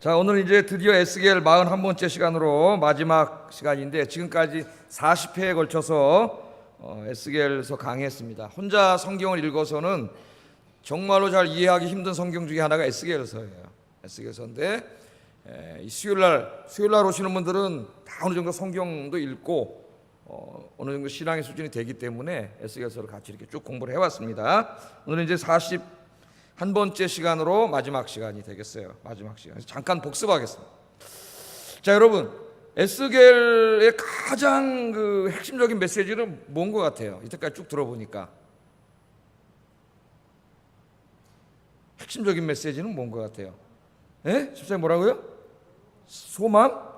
자, 오늘 이제 드디어 에스겔 41번째 시간으로 마지막 시간인데 지금까지 40회에 걸쳐서 에스겔서 강의했습니다. 혼자 성경을 읽어서는 정말로 잘 이해하기 힘든 성경 중에 하나가 에스겔서예요. 에스겔서인데 수요일 날 오시는 분들은 다 어느 정도 성경도 읽고 어느 정도 신앙의 수준이 되기 때문에 에스겔서를 같이 이렇게 쭉 공부를 해왔습니다. 오늘은 이제 41번째 시간으로 마지막 시간이 되겠어요. 마지막 시간. 잠깐 복습하겠습니다. 자, 여러분, 에스겔의 가장 핵심적인 메시지는 뭔 것 같아요? 이때까지 쭉 들어보니까 핵심적인 메시지는 뭔 것 같아요? 예? 집사님 뭐라고요? 소망?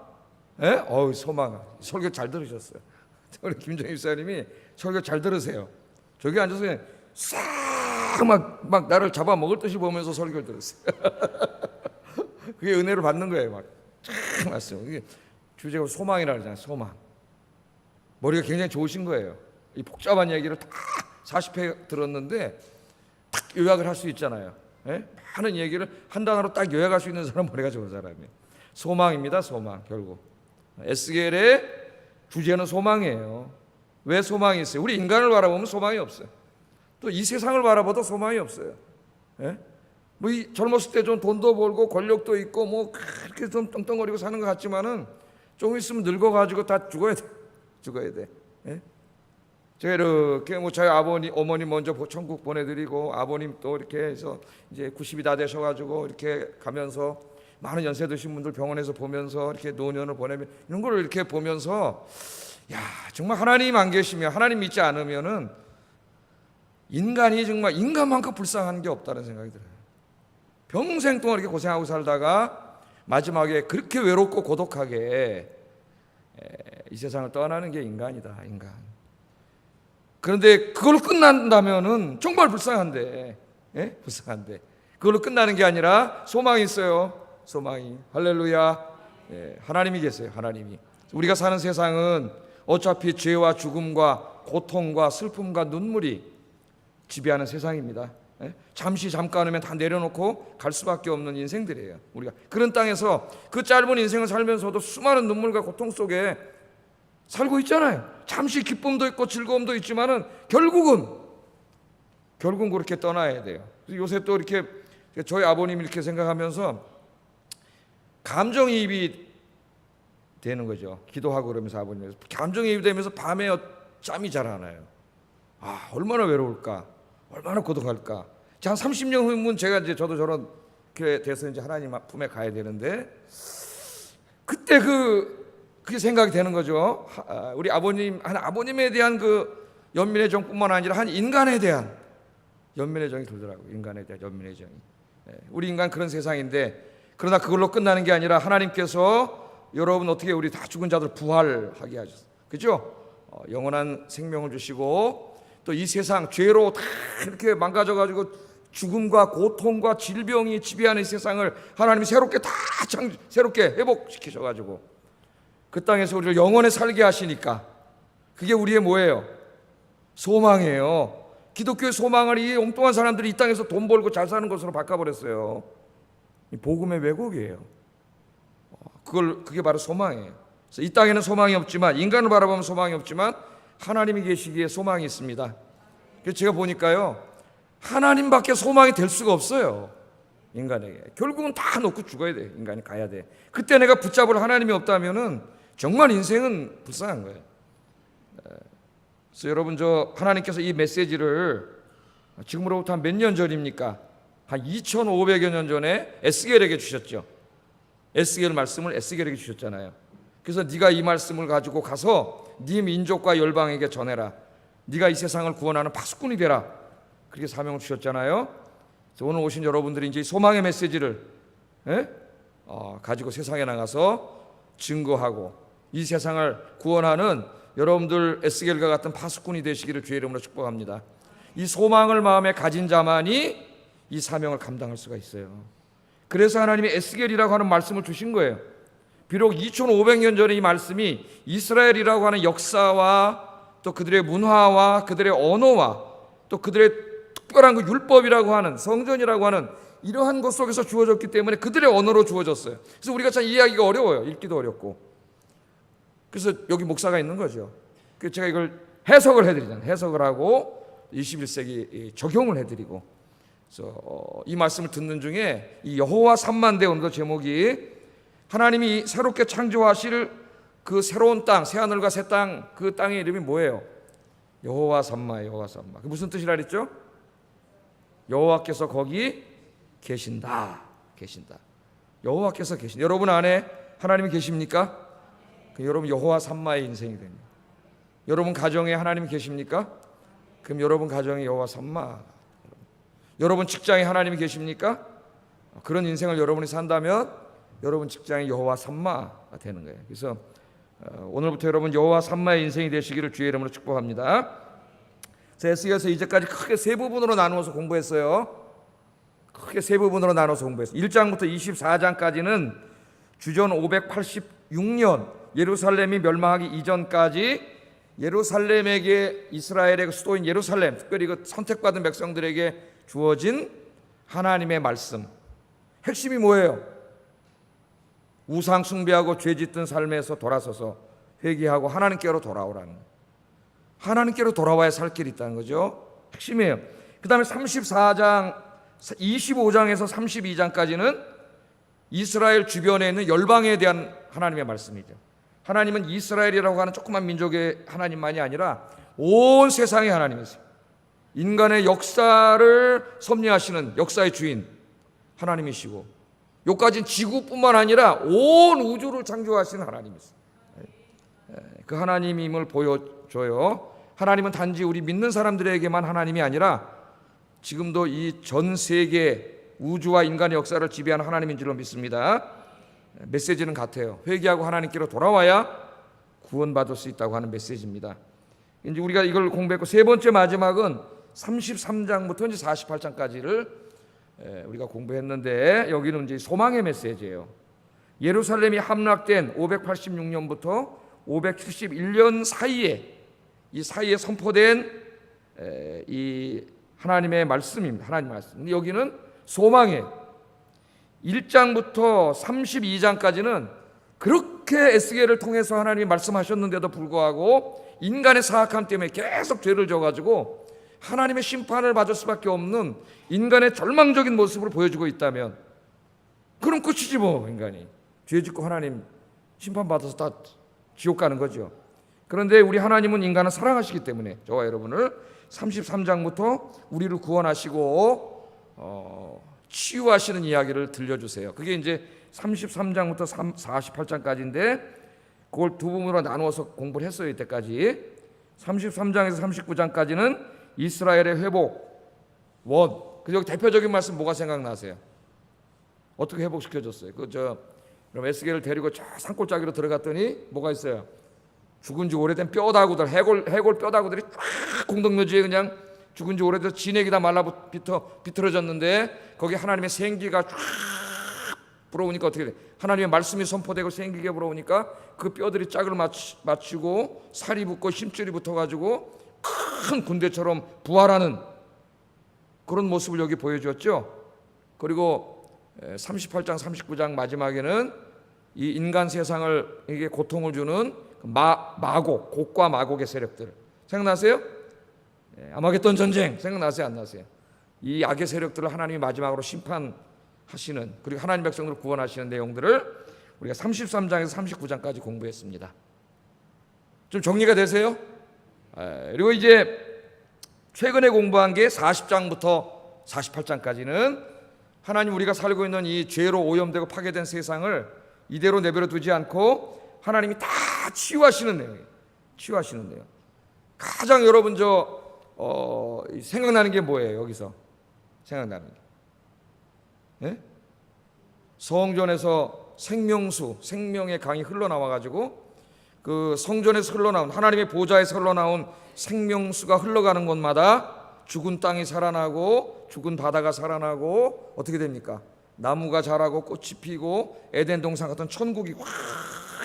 예? 소망. 설교 잘 들으셨어요. 우리 김정희 집사님이 설교 잘 들으세요. 저기 앉아서 그냥 막 나를 잡아먹을 듯이 보면서 설교를 들었어요. 그게 은혜를 받는 거예요. 막 맞습니다. 이게 주제가 소망이라 그러잖아요. 소망. 머리가 굉장히 좋으신 거예요. 이 복잡한 얘기를 다 40회 들었는데 딱 요약을 할 수 있잖아요. 예? 많은 얘기를 한 단어로 딱 요약할 수 있는 사람 머리가 좋은 사람이에요. 소망입니다. 소망. 결국 에스겔의 주제는 소망이에요. 왜 소망이 있어요? 우리 인간을 바라보면 소망이 없어요. 또 이 세상을 바라봐도 소망이 없어요. 예? 이 젊었을 때 좀 돈도 벌고 권력도 있고 그렇게 좀 떵떵거리고 사는 것 같지만은 조금 있으면 늙어가지고 다 죽어야 돼. 예? 제가 이렇게 저희 어머니 먼저 천국 보내드리고 아버님 또 이렇게 해서 이제 90이 다 되셔가지고 이렇게 가면서 많은 연세 드신 분들 병원에서 보면서 이렇게 노년을 보내면 이런 걸 이렇게 보면서 정말 하나님 안 계시면 하나님 믿지 않으면은 인간이 정말 인간만큼 불쌍한 게 없다는 생각이 들어요. 평생 동안 이렇게 고생하고 살다가 마지막에 그렇게 외롭고 고독하게 이 세상을 떠나는 게 인간이다. 인간. 그런데 그걸로 끝난다면은 정말 불쌍한데, 예? 불쌍한데 그걸로 끝나는 게 아니라 소망이 있어요. 소망이. 할렐루야. 예, 하나님이 계세요. 하나님이. 우리가 사는 세상은 어차피 죄와 죽음과 고통과 슬픔과 눈물이 지배하는 세상입니다. 잠깐이면 다 내려놓고 갈 수밖에 없는 인생들이에요. 우리가 그런 땅에서 그 짧은 인생을 살면서도 수많은 눈물과 고통 속에 살고 있잖아요. 잠시 기쁨도 있고 즐거움도 있지만은 결국은 그렇게 떠나야 돼요. 요새 또 이렇게 저희 아버님이 이렇게 생각하면서 감정이입이 되는 거죠. 기도하고 그러면서 아버님에서 감정이입이 되면서 밤에 잠이 잘 안 와요. 얼마나 외로울까, 얼마나 고독할까. 한 30년 후면 제가 이제 저도 저렇게 돼서 이제 하나님 품에 가야 되는데 그때 그게 생각이 되는 거죠. 우리 아버님에 대한 그 연민의 정뿐만 아니라 한 인간에 대한 연민의 정이 들더라고요. 인간에 대한 연민의 정이. 우리 인간 그런 세상인데 그러나 그걸로 끝나는 게 아니라 하나님께서 여러분 어떻게 우리 다 죽은 자들 부활하게 하셨어요. 그죠? 영원한 생명을 주시고 또 이 세상 죄로 다 이렇게 망가져가지고 죽음과 고통과 질병이 지배하는 이 세상을 하나님이 새롭게 회복시키셔가지고 그 땅에서 우리를 영원히 살게 하시니까 그게 우리의 뭐예요? 소망이에요. 기독교의 소망을 이 엉뚱한 사람들이 이 땅에서 돈 벌고 잘 사는 것으로 바꿔버렸어요. 이 복음의 왜곡이에요. 그게 바로 소망이에요. 그래서 이 땅에는 소망이 없지만 인간을 바라보면 소망이 없지만 하나님이 계시기에 소망이 있습니다. 그래서 제가 보니까요 하나님밖에 소망이 될 수가 없어요. 인간에게 결국은 다 놓고 죽어야 돼. 인간이 가야 돼. 그때 내가 붙잡을 하나님이 없다면은 정말 인생은 불쌍한 거예요. 그래서 여러분 하나님께서 이 메시지를 지금으로부터 한 몇 년 전입니까? 한 2500여 년 전에 에스겔에게 주셨죠. 에스겔 말씀을 에스겔에게 주셨잖아요. 그래서 네가 이 말씀을 가지고 가서 네 민족과 열방에게 전해라. 네가 이 세상을 구원하는 파수꾼이 되라. 그렇게 사명을 주셨잖아요. 그래서 오늘 오신 여러분들이 이제 소망의 메시지를 가지고 세상에 나가서 증거하고 이 세상을 구원하는 여러분들 에스겔과 같은 파수꾼이 되시기를 주의 이름으로 축복합니다. 이 소망을 마음에 가진 자만이 이 사명을 감당할 수가 있어요. 그래서 하나님이 에스겔이라고 하는 말씀을 주신 거예요. 비록 2500년 전에 이 말씀이 이스라엘이라고 하는 역사와 또 그들의 문화와 그들의 언어와 또 그들의 특별한 그 율법이라고 하는 성전이라고 하는 이러한 것 속에서 주어졌기 때문에 그들의 언어로 주어졌어요. 그래서 우리가 참 이해하기가 어려워요. 읽기도 어렵고. 그래서 여기 목사가 있는 거죠. 그래서 제가 이걸 해석을 해드리잖아요. 해석을 하고 21세기 적용을 해드리고. 그래서 이 말씀을 듣는 중에 이 여호와 삼만대 오늘도 제목이 하나님이 새롭게 창조하실 그 새로운 땅, 새하늘과 새 땅, 그 땅의 이름이 뭐예요? 여호와 삼마예요. 여호와 삼마. 그 무슨 뜻이라 그랬죠? 여호와께서 거기 계신다. 계신다. 여호와께서 계신다. 여러분 안에 하나님이 계십니까? 여러분 여호와 삼마의 인생이 됩니다. 여러분 가정에 하나님이 계십니까? 그럼 여러분 가정에 여호와 삼마. 여러분 직장에 하나님이 계십니까? 그런 인생을 여러분이 산다면 여러분 직장에 여호와 삼마가 되는 거예요. 그래서 오늘부터 여러분 여호와 삼마의 인생이 되시기를 주의 이름으로 축복합니다. 에스겔서 이제까지 크게 세 부분으로 나누어서 공부했어요. 크게 세 부분으로 나눠서 공부했어요. 1장부터 24장까지는 주전 586년 예루살렘이 멸망하기 이전까지 예루살렘에게 이스라엘의 수도인 예루살렘, 특별히 그 선택받은 백성들에게 주어진 하나님의 말씀. 핵심이 뭐예요? 우상 숭배하고 죄 짓던 삶에서 돌아서서 회개하고 하나님께로 돌아오라는 거예요. 하나님께로 돌아와야 살 길이 있다는 거죠. 핵심이에요. 그 다음에 25장에서 32장까지는 이스라엘 주변에 있는 열방에 대한 하나님의 말씀이죠. 하나님은 이스라엘이라고 하는 조그만 민족의 하나님만이 아니라 온 세상의 하나님이세요. 인간의 역사를 섭리하시는 역사의 주인 하나님이시고, 여기까지는 지구뿐만 아니라 온 우주를 창조하시는 하나님이세요. 그 하나님임을 보여줘요. 하나님은 단지 우리 믿는 사람들에게만 하나님이 아니라 지금도 이 전 세계 우주와 인간의 역사를 지배하는 하나님인 줄로 믿습니다. 메시지는 같아요. 회개하고 하나님께로 돌아와야 구원받을 수 있다고 하는 메시지입니다. 이제 우리가 이걸 공부했고, 세 번째 마지막은 33장부터 이제 48장까지를 우리가 공부했는데, 여기는 이제 소망의 메시지예요. 예루살렘이 함락된 586년부터 571년 사이에, 이 사이에 선포된 이 하나님의 말씀입니다. 하나님 말씀. 근데 여기는 소망이에요. 1장부터 32장까지는 그렇게 에스겔을 통해서 하나님이 말씀하셨는데도 불구하고 인간의 사악함 때문에 계속 죄를 져가지고 하나님의 심판을 받을 수밖에 없는 인간의 절망적인 모습을 보여주고 있다면, 그럼 끝이지 뭐. 인간이 죄 짓고 하나님 심판받아서 다 지옥 가는 거죠. 그런데 우리 하나님은 인간을 사랑하시기 때문에 저와 여러분을 33장부터 우리를 구원하시고 치유하시는 이야기를 들려주세요. 그게 이제 33장부터 48장까지인데 그걸 두 부분으로 나누어서 공부를 했어요. 이때까지 33장에서 39장까지는 이스라엘의 회복 원. 그래서 여기 대표적인 말씀 뭐가 생각나세요? 어떻게 회복시켜줬어요? 그럼 에스겔을 데리고 저 산골짜기로 들어갔더니 뭐가 있어요? 죽은 지 오래된 뼈다구들, 해골 뼈다구들이 쫙 공동묘지에 그냥 죽은 지 오래돼서 진액이 다 비틀어졌는데 거기 하나님의 생기가 쫙 불어오니까 어떻게 돼? 하나님의 말씀이 선포되고 생기가 불어오니까 그 뼈들이 짝을 맞추고 살이 붙고 힘줄이 붙어가지고 큰 군대처럼 부활하는 그런 모습을 여기 보여주었죠. 그리고 38장 39장 마지막에는 이 인간 세상을 이게 고통을 주는 마곡, 곡과 마곡의 세력들 생각나세요? 아마겟돈 전쟁 생각나세요? 안 나세요? 이 악의 세력들을 하나님이 마지막으로 심판하시는, 그리고 하나님 백성들을 구원하시는 내용들을 우리가 33장에서 39장까지 공부했습니다. 좀 정리가 되세요? 그리고 이제 최근에 공부한 게 40장부터 48장까지는 하나님 우리가 살고 있는 이 죄로 오염되고 파괴된 세상을 이대로 내버려 두지 않고 하나님이 다 치유하시는 내용이에요. 치유하시는 내용. 가장 여러분 생각나는 게 뭐예요? 여기서 생각나는 게, 예? 성전에서 생명수, 생명의 강이 흘러나와가지고 그 성전에서 흘러나온, 하나님의 보좌에서 흘러나온 생명수가 흘러가는 곳마다 죽은 땅이 살아나고 죽은 바다가 살아나고 어떻게 됩니까? 나무가 자라고 꽃이 피고 에덴 동산 같은 천국이 확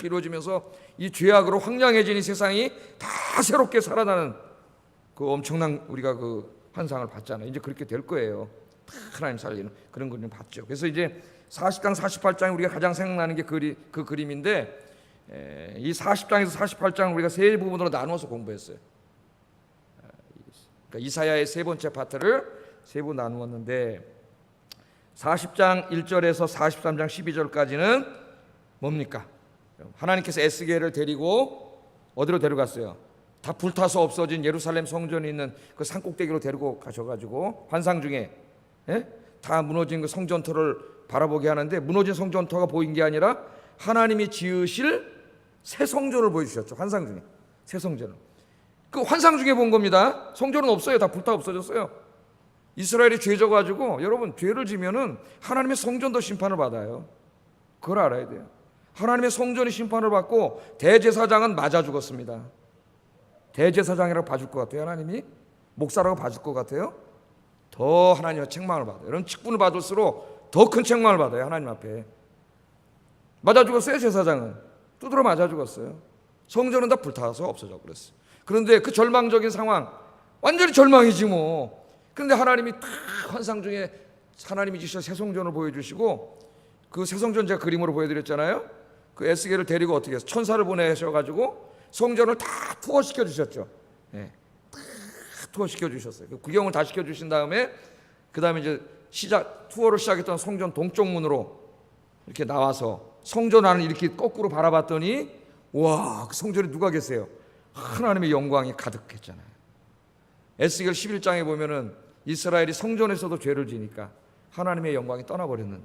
이루어지면서 이 죄악으로 황량해진 이 세상이 다 새롭게 살아나는 그 엄청난 우리가 그 환상을 봤잖아요. 이제 그렇게 될 거예요. 하나님 살리는 그런 걸 좀 봤죠. 그래서 이제 40장 48장이 우리가 가장 생각나는 게 그 그림인데, 이 40장에서 48장을 우리가 세 부분으로 나누어서 공부했어요. 그러니까 이사야의 세 번째 파트를 세 부 나누었는데, 40장 1절에서 43장 12절까지는 뭡니까? 하나님께서 에스겔을 데리고 어디로 데려갔어요? 다 불타서 없어진 예루살렘 성전이 있는 그 산꼭대기로 데리고 가셔가지고 환상 중에 다 무너진 그 성전터를 바라보게 하는데, 무너진 성전터가 보인 게 아니라 하나님이 지으실 새 성전을 보여주셨죠. 환상 중에 새 성전을. 그 환상 중에 본 겁니다. 성전은 없어요. 다 불타 없어졌어요. 이스라엘이 죄 져가지고, 여러분 죄를 지면은 하나님의 성전도 심판을 받아요. 그걸 알아야 돼요. 하나님의 성전이 심판을 받고 대제사장은 맞아 죽었습니다. 대제사장이라고 봐줄 것 같아요? 하나님이 목사라고 봐줄 것 같아요? 더 하나님의 책망을 받아요. 여러분 직분을 받을수록 더 큰 책망을 받아요. 하나님 앞에. 맞아 죽었어요. 제사장은 두드러 맞아 죽었어요. 성전은 다 불타서 없어져 버렸어요. 그런데 그 절망적인 상황, 완전히 절망이지 뭐. 그런데 하나님이 다 환상 중에 하나님이 지으신 새 성전을 보여주시고, 그 새 성전 제가 그림으로 보여드렸잖아요. 그 에스겔을 데리고 어떻게 해서 천사를 보내셔가지고 성전을 다 투어시켜 주셨죠. 다 투어시켜 주셨어요. 그 구경을 다 시켜 주신 다음에, 그 다음에 이제 투어를 시작했던 성전 동쪽 문으로 이렇게 나와서 성전 안을 이렇게 거꾸로 바라봤더니, 와, 그 성전에 누가 계세요? 하나님의 영광이 가득했잖아요. 에스겔 11장에 보면은 이스라엘이 성전에서도 죄를 지니까 하나님의 영광이 떠나버렸는데,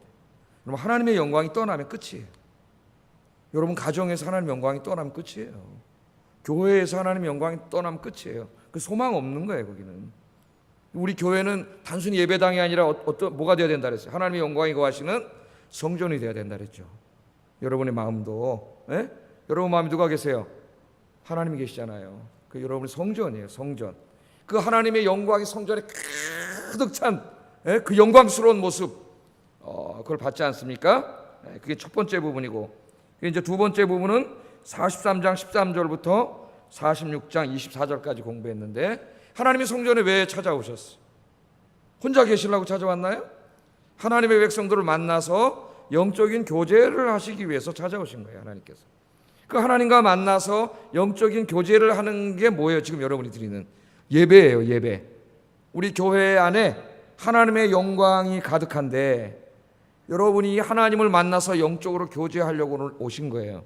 여러분 하나님의 영광이 떠나면 끝이에요. 여러분 가정에서 하나님의 영광이 떠나면 끝이에요. 교회에서 하나님의 영광이 떠나면 끝이에요. 그 소망 없는 거예요. 거기는. 우리 교회는 단순히 예배당이 아니라 뭐가 되어야 된다 그랬어요? 하나님의 영광이 거하시는 성전이 되어야 된다 그랬죠. 여러분의 마음도, 여러분 마음에 누가 계세요? 하나님이 계시잖아요. 그 여러분의 성전이에요. 성전. 그 하나님의 영광이 성전에 가득 찬 그 영광스러운 모습, 그걸 받지 않습니까? 그게 첫 번째 부분이고, 이제 두 번째 부분은 43장 13절부터 46장 24절까지 공부했는데, 하나님의 성전에 왜 찾아오셨어요? 혼자 계시려고 찾아왔나요? 하나님의 백성들을 만나서 영적인 교제를 하시기 위해서 찾아오신 거예요. 하나님께서. 그 하나님과 만나서 영적인 교제를 하는 게 뭐예요? 지금 여러분이 드리는 예배예요. 예배. 우리 교회 안에 하나님의 영광이 가득한데, 여러분이 하나님을 만나서 영적으로 교제하려고 오신 거예요.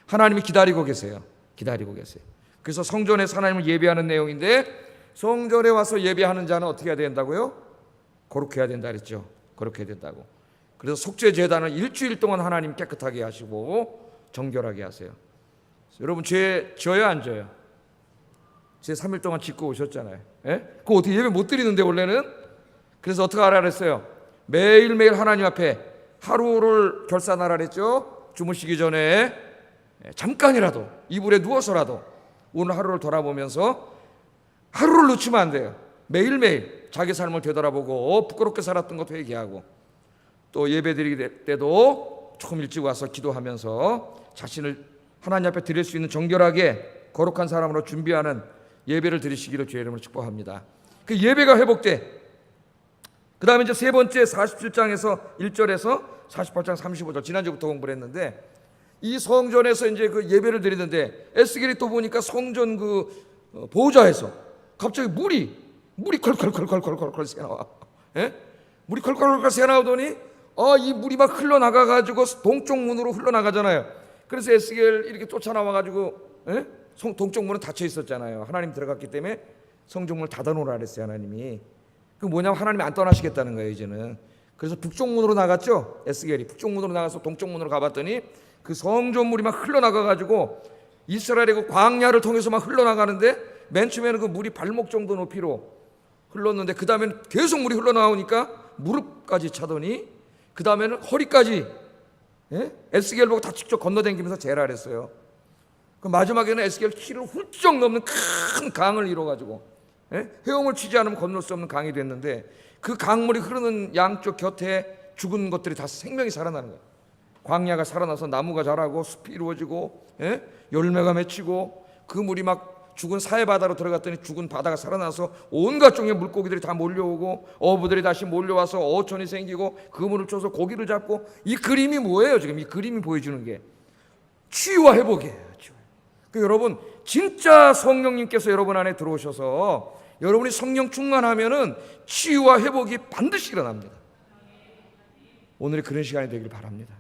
하나님이 기다리고 계세요. 기다리고 계세요. 그래서 성전에서 하나님을 예배하는 내용인데, 성전에 와서 예배하는 자는 어떻게 해야 된다고요? 거룩해야 된다 그랬죠. 거룩해야 된다고. 그래서 속죄 제단을 일주일 동안 하나님 깨끗하게 하시고 정결하게 하세요. 여러분 죄 져요 안 져요? 죄 3일 동안 짓고 오셨잖아요. 그거 어떻게 예배 못 드리는데 원래는? 그래서 어떻게 하라 그랬어요? 매일매일 하나님 앞에 하루를 결산하라 그랬죠. 주무시기 전에 잠깐이라도 이불에 누워서라도 오늘 하루를 돌아보면서, 하루를 놓치면 안 돼요. 매일매일 자기 삶을 되돌아보고 부끄럽게 살았던 것도 회개하고, 또 예배 드릴 때도 조금 일찍 와서 기도하면서 자신을 하나님 앞에 드릴 수 있는 정결하게 거룩한 사람으로 준비하는 예배를 드리시기를 주의 이름으로 축복합니다. 그 예배가 회복돼. 그 다음에 이제 세 번째 47장에서 1절에서 48장 35절, 지난주부터 공부를 했는데, 이 성전에서 이제 그 예배를 드리는데, 에스겔이 또 보니까 성전 그 보좌에서 갑자기 물이 컬컬컬컬컬컬 새나와. 물이 컬컬컬 새나오더니, 이 물이 막 흘러나가가지고 동쪽 문으로 흘러나가잖아요. 그래서 에스겔 이렇게 쫓아나와가지고, 동쪽 문은 닫혀 있었잖아요. 하나님 들어갔기 때문에 성전문을 닫아놓으라 그랬어요. 하나님이. 그 뭐냐면 하나님이 안 떠나시겠다는 거예요 이제는. 그래서 북쪽 문으로 나갔죠. 에스겔이 북쪽 문으로 나가서 동쪽 문으로 가봤더니 그 성전물이 막 흘러나가가지고 이스라엘의 그 광야를 통해서 막 흘러나가는데, 맨 처음에는 그 물이 발목 정도 높이로 흘렀는데, 그 다음에는 계속 물이 흘러나오니까 무릎까지 차더니, 그 다음에는 허리까지. 에스겔 보고 다 직접 건너다니면서 재라 했어요. 그 마지막에는 에스겔 키를 훌쩍 넘는 큰 강을 이뤄가지고, 헤엄을 치지 않으면 건널 수 없는 강이 됐는데, 그 강물이 흐르는 양쪽 곁에 죽은 것들이 다 생명이 살아나는 거예요. 광야가 살아나서 나무가 자라고 숲이 이루어지고, 열매가 맺히고, 그 물이 막 죽은 사해 바다로 들어갔더니 죽은 바다가 살아나서 온갖 종의 물고기들이 다 몰려오고 어부들이 다시 몰려와서 어촌이 생기고 그물을 쳐서 고기를 잡고, 이 그림이 뭐예요? 지금 이 그림이 보여주는 게 치유와 회복이에요. 그 여러분, 진짜 성령님께서 여러분 안에 들어오셔서 여러분이 성령 충만하면은 치유와 회복이 반드시 일어납니다. 오늘이 그런 시간이 되길 바랍니다.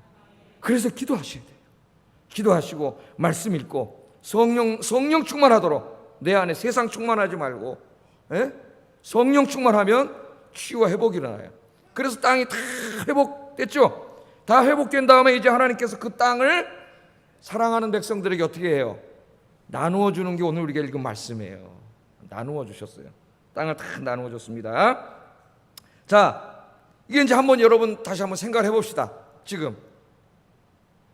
그래서 기도하셔야 돼요. 기도하시고 말씀 읽고 성령 충만하도록, 내 안에 세상 충만하지 말고, 성령 충만하면 치유와 회복이 일어나요. 그래서 땅이 다 회복됐죠. 다 회복된 다음에 이제 하나님께서 그 땅을 사랑하는 백성들에게 어떻게 해요? 나누어 주는 게 오늘 우리가 읽은 말씀이에요. 나누어 주셨어요. 땅을 다 나누어 줬습니다. 자, 이게 이제 한번 여러분 다시 한번 생각을 해봅시다. 지금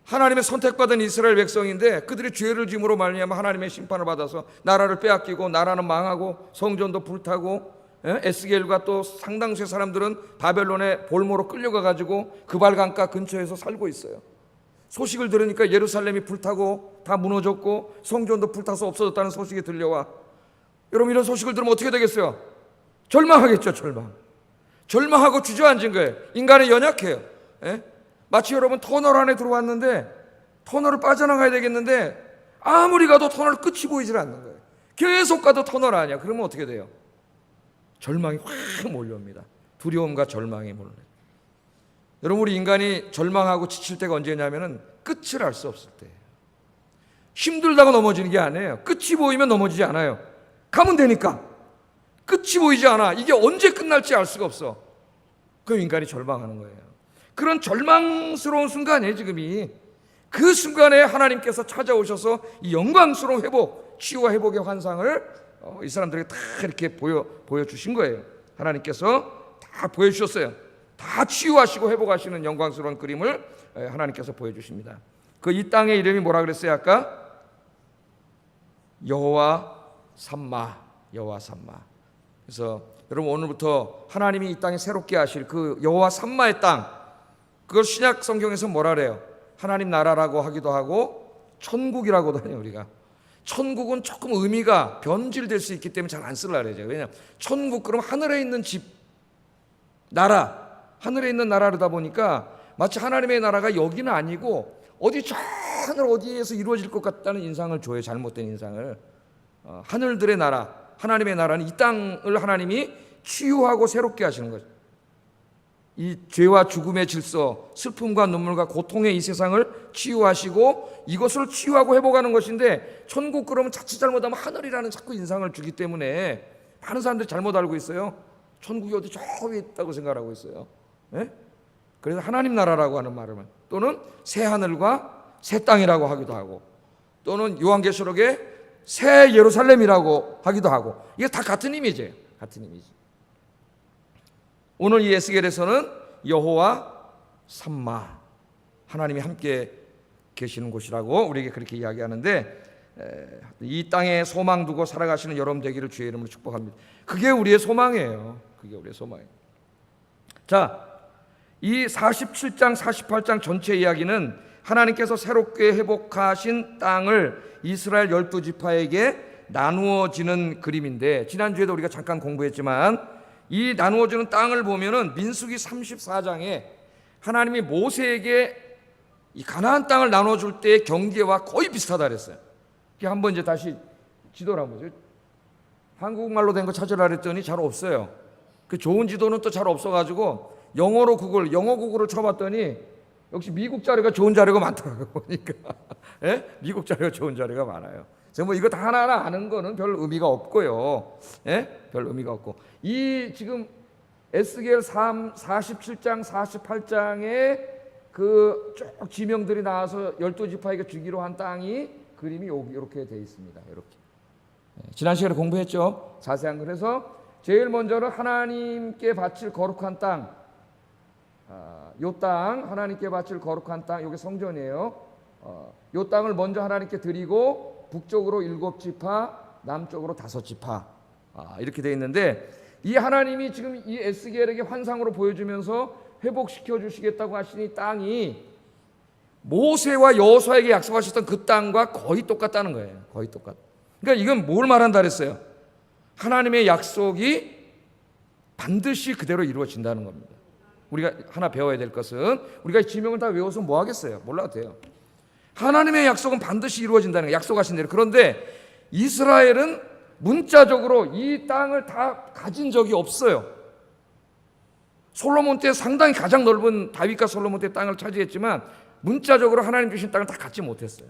하나님의 선택받은 이스라엘 백성인데 그들이 죄를 지음으로 말미암아 하나님의 심판을 받아서 나라를 빼앗기고 나라는 망하고 성전도 불타고, 에스겔과 또 상당수의 사람들은 바벨론의 볼모로 끌려가 가지고 그발 강가 근처에서 살고 있어요. 소식을 들으니까 예루살렘이 불타고 다 무너졌고 성전도 불타서 없어졌다는 소식이 들려와. 여러분, 이런 소식을 들으면 어떻게 되겠어요? 절망하겠죠. 절망하고 주저앉은 거예요. 인간은 연약해요. 마치 여러분 터널 안에 들어왔는데 터널을 빠져나가야 되겠는데 아무리 가도 터널 끝이 보이질 않는 거예요. 계속 가도 터널 아니야. 그러면 어떻게 돼요? 절망이 확 몰려옵니다. 두려움과 절망이 몰려요. 여러분, 우리 인간이 절망하고 지칠 때가 언제냐면은 끝을 알 수 없을 때예요. 힘들다고 넘어지는 게 아니에요. 끝이 보이면 넘어지지 않아요. 가면 되니까. 끝이 보이지 않아. 이게 언제 끝날지 알 수가 없어. 그럼 인간이 절망하는 거예요. 그런 절망스러운 순간이에요, 지금이. 그 순간에 하나님께서 찾아오셔서 이 영광스러운 회복, 치유와 회복의 환상을 이 사람들에게 다 이렇게 보여주신 거예요. 하나님께서 다 보여주셨어요. 다 치유하시고 회복하시는 영광스러운 그림을 하나님께서 보여주십니다. 그 이 땅의 이름이 뭐라 그랬어요 아까? 여호와 삼마. 그래서 여러분, 오늘부터 하나님이 이 땅에 새롭게 하실 그 여호와 삼마의 땅, 그걸 신약 성경에서 뭐라 그래요? 하나님 나라라고 하기도 하고 천국이라고도 해요. 우리가 천국은 조금 의미가 변질될 수 있기 때문에 잘 안 쓰려고 그러죠. 왜냐하면 천국 그러면 하늘에 있는 집, 나라, 하늘에 있는 나라다 보니까 마치 하나님의 나라가 여기는 아니고 어디 저 하늘 어디에서 이루어질 것 같다는 인상을 줘요. 잘못된 인상을. 하늘들의 나라, 하나님의 나라는 이 땅을 하나님이 치유하고 새롭게 하시는 거죠. 이 죄와 죽음의 질서, 슬픔과 눈물과 고통의 이 세상을 치유하시고 이것을 치유하고 회복하는 것인데, 천국 그러면 자칫 잘못하면 하늘이라는 자꾸 인상을 주기 때문에 많은 사람들이 잘못 알고 있어요. 천국이 어디 저 위에 있다고 생각하고 있어요. 그래서 하나님 나라라고 하는 말은, 또는 새 하늘과 새 땅이라고 하기도 하고, 또는 요한계시록에 새 예루살렘이라고 하기도 하고, 이게 다 같은 의미죠. 같은 의미지. 오늘 이 에스겔에서는 여호와 삼마, 하나님이 함께 계시는 곳이라고 우리에게 그렇게 이야기하는데, 이 땅에 소망 두고 살아가시는 여러분 되기를 주의 이름으로 축복합니다. 그게 우리의 소망이에요. 그게 우리의 소망이에요. 자, 이 47장 48장 전체 이야기는 하나님께서 새롭게 회복하신 땅을 이스라엘 12지파에게 나누어지는 그림인데, 지난주에도 우리가 잠깐 공부했지만 이 나누어지는 땅을 보면은 민수기 34장에 하나님이 모세에게 이 가나안 땅을 나눠줄 때의 경계와 거의 비슷하다 그랬어요. 한번 이제 다시 지도를 한번 보죠. 한국말로 된 거 찾으라 그랬더니 잘 없어요. 그 좋은 지도는 또 잘 없어가지고 영어 구글을 쳐봤더니 역시 미국 자료가 좋은 자료가 많더라고요. 보니까 미국 자료가 좋은 자료가 많아요. 그래서 뭐 이거 다 하나하나 아는 거는 별 의미가 없고요. 별 의미가 없고, 이 지금 에스겔 47장 48장에 그 쭉 지명들이 나와서 12지파에게 주기로 한 땅이 그림이 이렇게 돼 있습니다. 이렇게 지난 시간에 공부했죠. 자세한. 그래서 제일 먼저는 하나님께 바칠 거룩한 땅, 요 땅, 하나님께 바칠 거룩한 땅, 요게 성전이에요. 요 땅을 먼저 하나님께 드리고 북쪽으로 7지파, 남쪽으로 5지파, 이렇게 돼 있는데, 이 하나님이 지금 이 에스겔에게 환상으로 보여주면서 회복시켜 주시겠다고 하신 이 땅이 모세와 여호수아에게 약속하셨던 그 땅과 거의 똑같다는 거예요. 거의 똑같. 그러니까 이건 뭘 말한다 그랬어요? 하나님의 약속이 반드시 그대로 이루어진다는 겁니다. 우리가 하나 배워야 될 것은, 우리가 지명을 다 외워서 뭐 하겠어요? 몰라도 돼요. 하나님의 약속은 반드시 이루어진다는 거예요. 약속하신 대로. 그런데 이스라엘은 문자적으로 이 땅을 다 가진 적이 없어요. 솔로몬 때 상당히 가장 넓은 다윗과 솔로몬 때 땅을 차지했지만 문자적으로 하나님 주신 땅을 다 갖지 못했어요.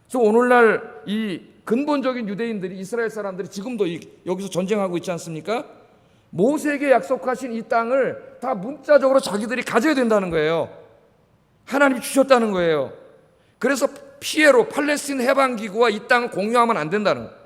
그래서 오늘날 이 근본적인 유대인들이, 이스라엘 사람들이 지금도 여기서 전쟁하고 있지 않습니까? 모세에게 약속하신 이 땅을 다 문자적으로 자기들이 가져야 된다는 거예요. 하나님이 주셨다는 거예요. 그래서 피에로 팔레스틴 해방기구와 이 땅을 공유하면 안 된다는 거예요.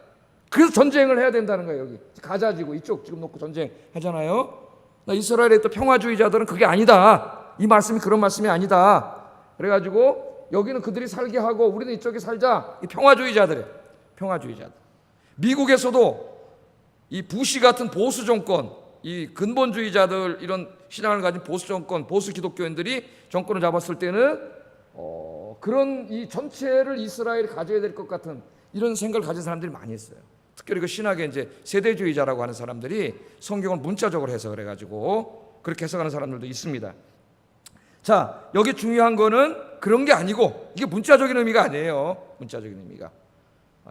그래서 전쟁을 해야 된다는 거예요. 여기 가자지구 이쪽 지금 놓고 전쟁하잖아요. 이스라엘의 또 평화주의자들은 그게 아니다, 이 말씀이 그런 말씀이 아니다, 그래가지고 여기는 그들이 살게 하고 우리는 이쪽에 살자, 이 평화주의자들이에요. 평화주의자들. 미국에서도 이 부시 같은 보수 정권, 이 근본주의자들, 이런 신앙을 가진 보수 정권, 보수 기독교인들이 정권을 잡았을 때는 그런 이 전체를 이스라엘이 가져야 될 것 같은 이런 생각을 가진 사람들이 많이 있어요. 특별히 그 신학의 이제 세대주의자라고 하는 사람들이 성경을 문자적으로 해석을 해가지고 그렇게 해석하는 사람들도 있습니다. 자, 여기 중요한 거는 그런 게 아니고, 이게 문자적인 의미가 아니에요. 문자적인 의미가.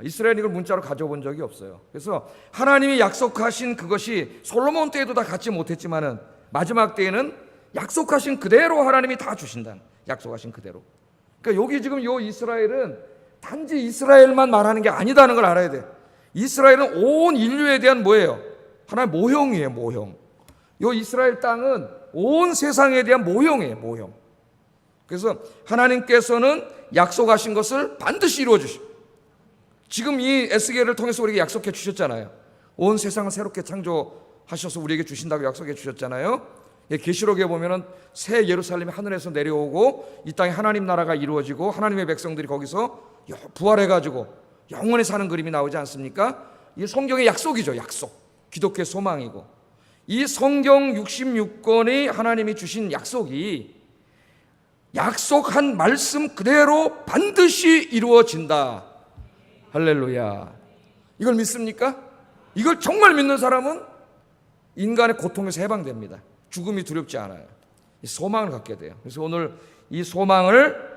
이스라엘이 이걸 문자로 가져본 적이 없어요. 그래서 하나님이 약속하신 그것이 솔로몬 때에도 다 갖지 못했지만은 마지막 때에는 약속하신 그대로 하나님이 다 주신다는, 약속하신 그대로. 그러니까 여기 지금 요 이스라엘은 단지 이스라엘만 말하는 게 아니다는 걸 알아야 돼. 이스라엘은 온 인류에 대한 뭐예요? 하나의 모형이에요, 모형. 요 이스라엘 땅은 온 세상에 대한 모형이에요, 모형. 그래서 하나님께서는 약속하신 것을 반드시 이루어 주시고, 지금 이 에스겔을 통해서 우리에게 약속해 주셨잖아요. 온 세상을 새롭게 창조하셔서 우리에게 주신다고 약속해 주셨잖아요. 계시록에 보면은 새 예루살렘이 하늘에서 내려오고 이 땅에 하나님 나라가 이루어지고 하나님의 백성들이 거기서 부활해가지고 영원히 사는 그림이 나오지 않습니까? 이게 성경의 약속이죠, 약속. 기독교의 소망이고, 이 성경 66권이 하나님이 주신 약속이 약속한 말씀 그대로 반드시 이루어진다. 할렐루야. 이걸 믿습니까? 이걸 정말 믿는 사람은 인간의 고통에서 해방됩니다. 죽음이 두렵지 않아요. 이 소망을 갖게 돼요. 그래서 오늘 이 소망을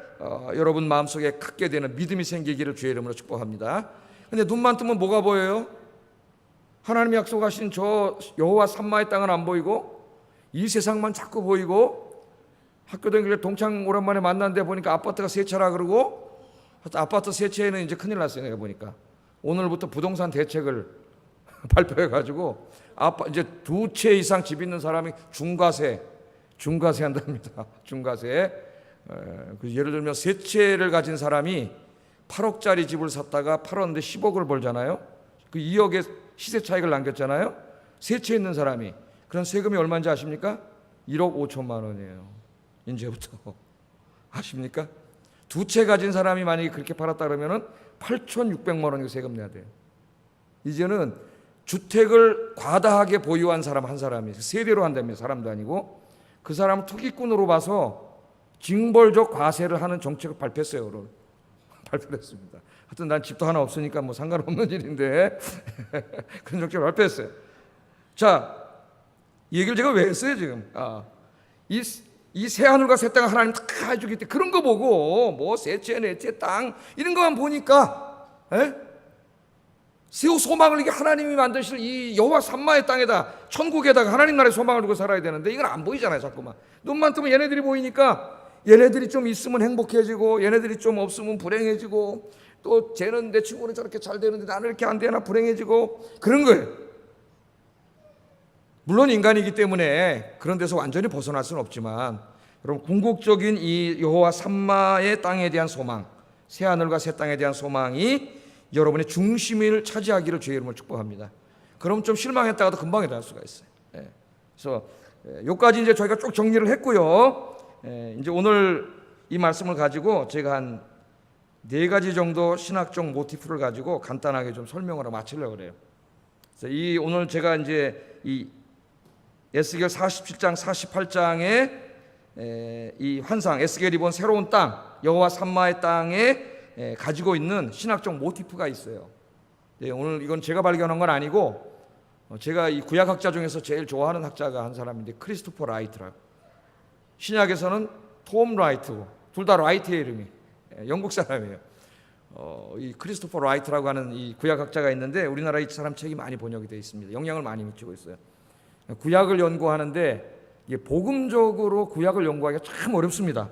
여러분 마음속에 갖게 되는 믿음이 생기기를 주의 이름으로 축복합니다. 근데 눈만 뜨면 뭐가 보여요? 하나님이 약속하신 저 여호와 삼마의 땅은 안 보이고 이 세상만 자꾸 보이고, 학교 다니길래 동창 오랜만에 만났는데 보니까 아파트가 세 채라 그러고, 아파트 세 채에는 이제 큰일 났어요. 내가 보니까 오늘부터 부동산 대책을 발표해가지고 이제 두 채 이상 집 있는 사람이 중과세 한답니다. 중과세. 예를 들면 세 채를 가진 사람이 8억짜리 집을 샀다가 팔았는데 10억을 벌잖아요. 그 2억의 시세 차익을 남겼잖아요. 세 채 있는 사람이. 그런 세금이 얼마인지 아십니까? 1억 5천만 원이에요. 이제부터. 아십니까? 두 채 가진 사람이 만약에 그렇게 팔았다 그러면은 8,600만 원 세금 내야 돼요. 이제는 주택을 과다하게 보유한 사람 한 사람이 세대로 한다며, 사람도 아니고, 그 사람을 투기꾼으로 봐서 징벌적 과세를 하는 정책을 발표했어요. 발표를 했습니다. 하여튼 난 집도 하나 없으니까 뭐 상관없는 일인데 그런 정책을 발표했어요. 자, 이 얘기를 제가 왜 했어요 지금? 이 새 하늘과 새 땅을 하나님 다 해주기 때문에 그런 거 보고 뭐 세 채, 네 채 땅 이런 것만 보니까 새 소망을, 이게 하나님이 만드실 이 여호와 삼마의 땅에다, 천국에다가 하나님 나라의 소망을 두고 살아야 되는데 이건 안 보이잖아요. 자꾸만 눈만 뜨면 얘네들이 보이니까, 얘네들이 좀 있으면 행복해지고 얘네들이 좀 없으면 불행해지고, 또 쟤는, 내 친구는 저렇게 잘 되는데 나는 이렇게 안 되나 불행해지고, 그런 거예요. 물론 인간이기 때문에 그런 데서 완전히 벗어날 수는 없지만, 여러분 궁극적인 이 여호와 삼마의 땅에 대한 소망, 새 하늘과 새 땅에 대한 소망이 여러분의 중심을 차지하기를 주의 이름으로 축복합니다. 그럼 좀 실망했다가도 금방 일어날 수가 있어요. 그래서 여기까지 이제 저희가 쭉 정리를 했고요. 이제 오늘 이 말씀을 가지고 제가 한 4가지 정도 신학적 모티프를 가지고 간단하게 좀 설명을 하고 마치려고 그래요. 그래서 오늘 제가 이제 이 에스겔 47장 48장의 이 환상, 에스겔이 본 새로운 땅, 여호와 삼마의 땅에 가지고 있는 신학적 모티프가 있어요. 네, 오늘 이건 제가 발견한 건 아니고 제가 이 구약학자 중에서 제일 좋아하는 학자가 한 사람인데 크리스토퍼 라이트라고. 신약에서는 톰 라이트고 둘 다 라이트의 이름이 영국 사람이에요. 이 크리스토퍼 라이트라고 하는 이 구약학자가 있는데 우리나라 이 사람 책이 많이 번역이 되어 있습니다. 영향을 많이 미치고 있어요. 구약을 연구하는데 이게 복음적으로 구약을 연구하기가 참 어렵습니다.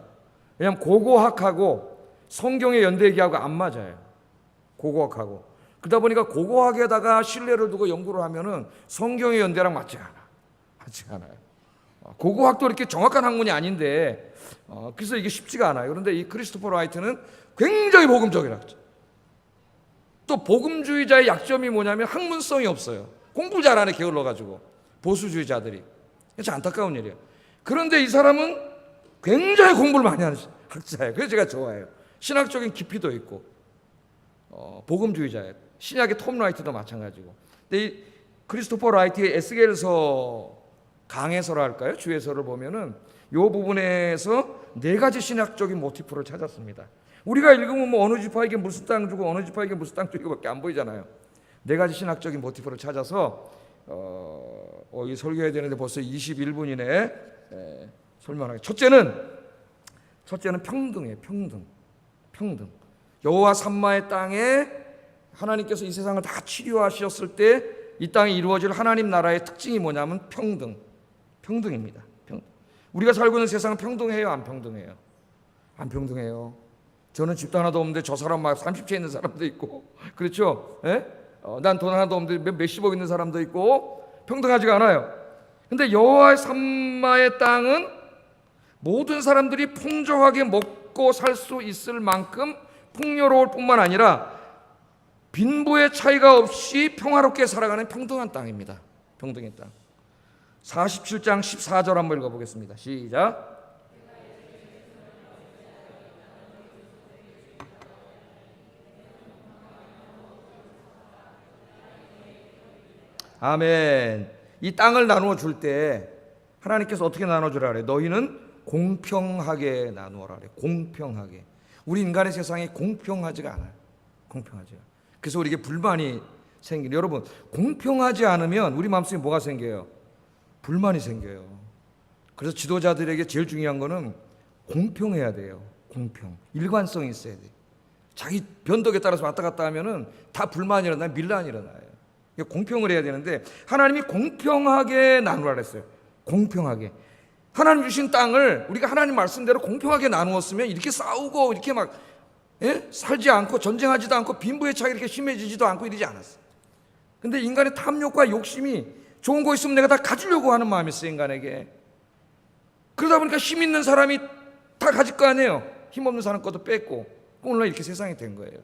왜냐하면 고고학하고 성경의 연대기하고 안 맞아요. 고고학하고. 그러다 보니까 고고학에다가 신뢰를 두고 연구를 하면은 성경의 연대랑 맞지가 않아요. 고고학도 이렇게 정확한 학문이 아닌데 그래서 이게 쉽지가 않아요. 그런데 이 크리스토퍼 라이트는 굉장히 복음적인 학자. 또 복음주의자의 약점이 뭐냐면 학문성이 없어요. 공부 잘하는 게을러가지고 보수주의자들이. 참 안타까운 일이에요. 그런데 이 사람은 굉장히 공부를 많이 하는 학자예요. 그래서 제가 좋아해요. 신학적인 깊이도 있고 복음주의자예요. 신약의 톰 라이트도 마찬가지고. 근데 이 크리스토퍼 라이트의 에스겔서 강해서라 할까요? 주해서를 보면은 이 부분에서 네 가지 신학적인 모티프를 찾았습니다. 우리가 읽으면 뭐 어느 지파에게 무슨 땅 주고 어느 지파에게 무슨 땅 주고밖에 안 보이잖아요. 네 가지 신학적인 모티프를 찾아서 이 설교해야 되는데 벌써 21분이네. 설명하게. 첫째는 평등이에요. 평등. 여호와 삼마의 땅에 하나님께서 이 세상을 다 치료하셨을 때 이 땅에 이루어질 하나님 나라의 특징이 뭐냐면 평등입니다. 우리가 살고 있는 세상은 평등해요, 안 평등해요? 안 평등해요. 저는 집도 하나도 없는데 저 사람 막 30채 있는 사람도 있고, 그렇죠? 난 돈 하나도 없는데 몇십억 있는 사람도 있고, 평등하지가 않아요. 근데 여호와의 삼마의 땅은 모든 사람들이 풍족하게 먹고 살 수 있을 만큼 풍요로울 뿐만 아니라 빈부의 차이가 없이 평화롭게 살아가는 평등한 땅입니다. 평등의 땅. 47장 14절 한번 읽어보겠습니다. 시작. 아멘. 이 땅을 나누어 줄 때 하나님께서 어떻게 나눠주라 그래? 너희는 공평하게 나누어라 그래. 공평하게. 우리 인간의 세상이 공평하지가 않아요. 공평하지가. 그래서 우리에게 불만이 생기는. 여러분, 공평하지 않으면 우리 마음속에 뭐가 생겨요? 불만이 생겨요. 그래서 지도자들에게 제일 중요한 거는 공평해야 돼요. 공평. 일관성이 있어야 돼. 자기 변덕에 따라서 왔다 갔다 하면은 다 불만이 일어나요. 밀란이 일어나요. 공평을 해야 되는데 하나님이 공평하게 나누라 그랬어요. 공평하게. 하나님 주신 땅을 우리가 하나님 말씀대로 공평하게 나누었으면 이렇게 싸우고 이렇게 막 살지 않고 전쟁하지도 않고 빈부의 차이가 이렇게 심해지지도 않고 이러지 않았어요. 근데 인간의 탐욕과 욕심이 좋은 거 있으면 내가 다 가지려고 하는 마음이 있어요, 인간에게. 그러다 보니까 힘 있는 사람이 다 가질 거 아니에요. 힘 없는 사람 것도 뺏고. 오늘날 이렇게 세상이 된 거예요.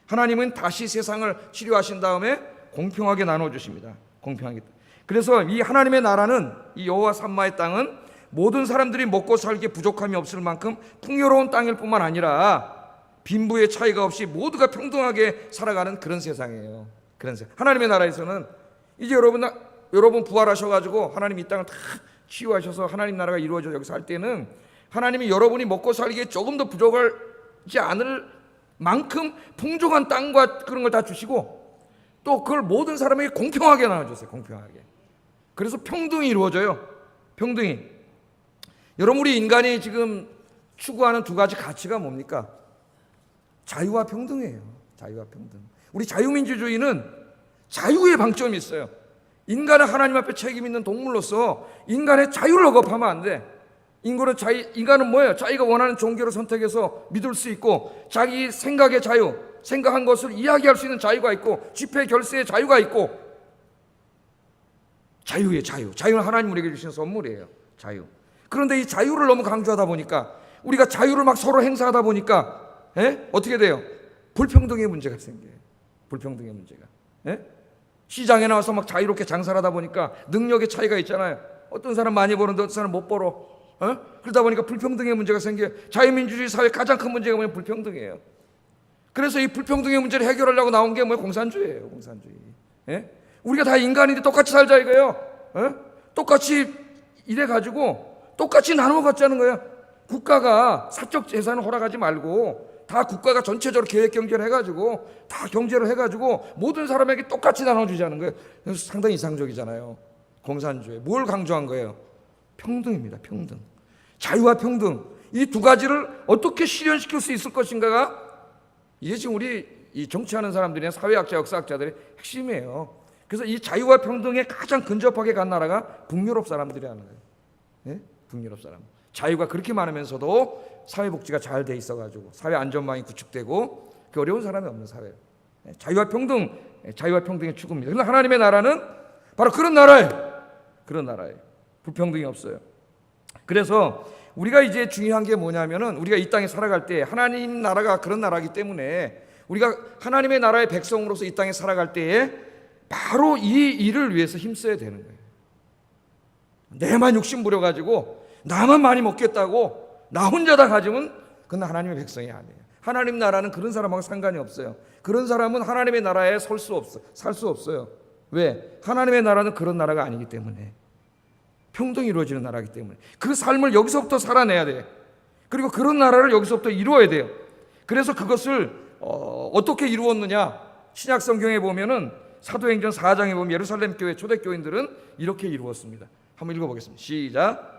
하나님은 다시 세상을 치료하신 다음에 공평하게 나눠주십니다. 공평하게. 그래서 이 하나님의 나라는 이 여호와 삼마의 땅은 모든 사람들이 먹고 살기에 부족함이 없을 만큼 풍요로운 땅일 뿐만 아니라 빈부의 차이가 없이 모두가 평등하게 살아가는 그런 세상이에요. 그런 세상. 하나님의 나라에서는 이제 여러분 부활하셔가지고 하나님 이 땅을 다 치유하셔서 하나님 나라가 이루어져 여기서 할 때는 하나님이 여러분이 먹고 살기에 조금 더 부족하지 않을 만큼 풍족한 땅과 그런 걸 다 주시고 또 그걸 모든 사람에게 공평하게 나눠주세요. 공평하게. 그래서 평등이 이루어져요. 평등이. 여러분, 우리 인간이 지금 추구하는 두 가지 가치가 뭡니까? 자유와 평등이에요. 자유와 평등. 우리 자유민주주의는 자유의 방점이 있어요. 인간은 하나님 앞에 책임 있는 동물로서 인간의 자유를 억압하면 안 돼. 인간은 뭐예요? 자기가 원하는 종교를 선택해서 믿을 수 있고 자기 생각의 자유, 생각한 것을 이야기할 수 있는 자유가 있고 집회 결세의 자유가 있고 자유의 자유. 자유는 하나님 우리에게 주신 선물이에요. 자유. 그런데 이 자유를 너무 강조하다 보니까 우리가 자유를 막 서로 행사하다 보니까 어떻게 돼요? 불평등의 문제가 생겨요. 불평등의 문제가. 시장에 나와서 막 자유롭게 장사를 하다 보니까 능력의 차이가 있잖아요. 어떤 사람 많이 버는데 어떤 사람 못 벌어. 그러다 보니까 불평등의 문제가 생겨요. 자유민주주의 사회 가장 큰 문제가 뭐냐면 불평등이에요. 그래서 이 불평등의 문제를 해결하려고 나온 게 뭐예요? 공산주의예요. 공산주의. 우리가 다 인간인데 똑같이 살자 이거예요. 똑같이 일해가지고 똑같이 나누어 갖자는 거예요. 국가가 사적 재산을 허락하지 말고 다 국가가 전체적으로 계획 경제를 해가지고 다 경제를 해가지고 모든 사람에게 똑같이 나눠주자는 거예요. 그래서 상당히 이상적이잖아요. 공산주의 뭘 강조한 거예요? 평등입니다. 평등. 자유와 평등. 이 두 가지를 어떻게 실현시킬 수 있을 것인가가 이게 지금 우리 이 정치하는 사람들이나 사회학자, 역사학자들의 핵심이에요. 그래서 이 자유와 평등에 가장 근접하게 간 나라가 북유럽 사람들이라는 거예요. 네? 북유럽 사람. 자유가 그렇게 많으면서도 사회복지가 잘 돼 있어가지고 사회 안전망이 구축되고 그 어려운 사람이 없는 사회예요. 자유와 평등, 자유와 평등의 추구입니다. 그런데 하나님의 나라는 바로 그런 나라예요. 그런 나라예요. 불평등이 없어요. 그래서 우리가 이제 중요한 게 뭐냐면은 우리가 이 땅에 살아갈 때 하나님 나라가 그런 나라이기 때문에 우리가 하나님의 나라의 백성으로서 이 땅에 살아갈 때에 바로 이 일을 위해서 힘써야 되는 거예요. 내만 욕심 부려가지고 나만 많이 먹겠다고 나 혼자 다 가지면 그건 하나님의 백성이 아니에요. 하나님 나라는 그런 사람하고 상관이 없어요. 그런 사람은 하나님의 나라에 설 수 없어, 살 수 없어요. 왜? 하나님의 나라는 그런 나라가 아니기 때문에. 평등이 이루어지는 나라이기 때문에 그 삶을 여기서부터 살아내야 돼. 그리고 그런 나라를 여기서부터 이루어야 돼요. 그래서 그것을 어떻게 이루었느냐? 신약 성경에 보면은 사도행전 4장에 보면 예루살렘 교회 초대교인들은 이렇게 이루었습니다. 한번 읽어보겠습니다. 시작.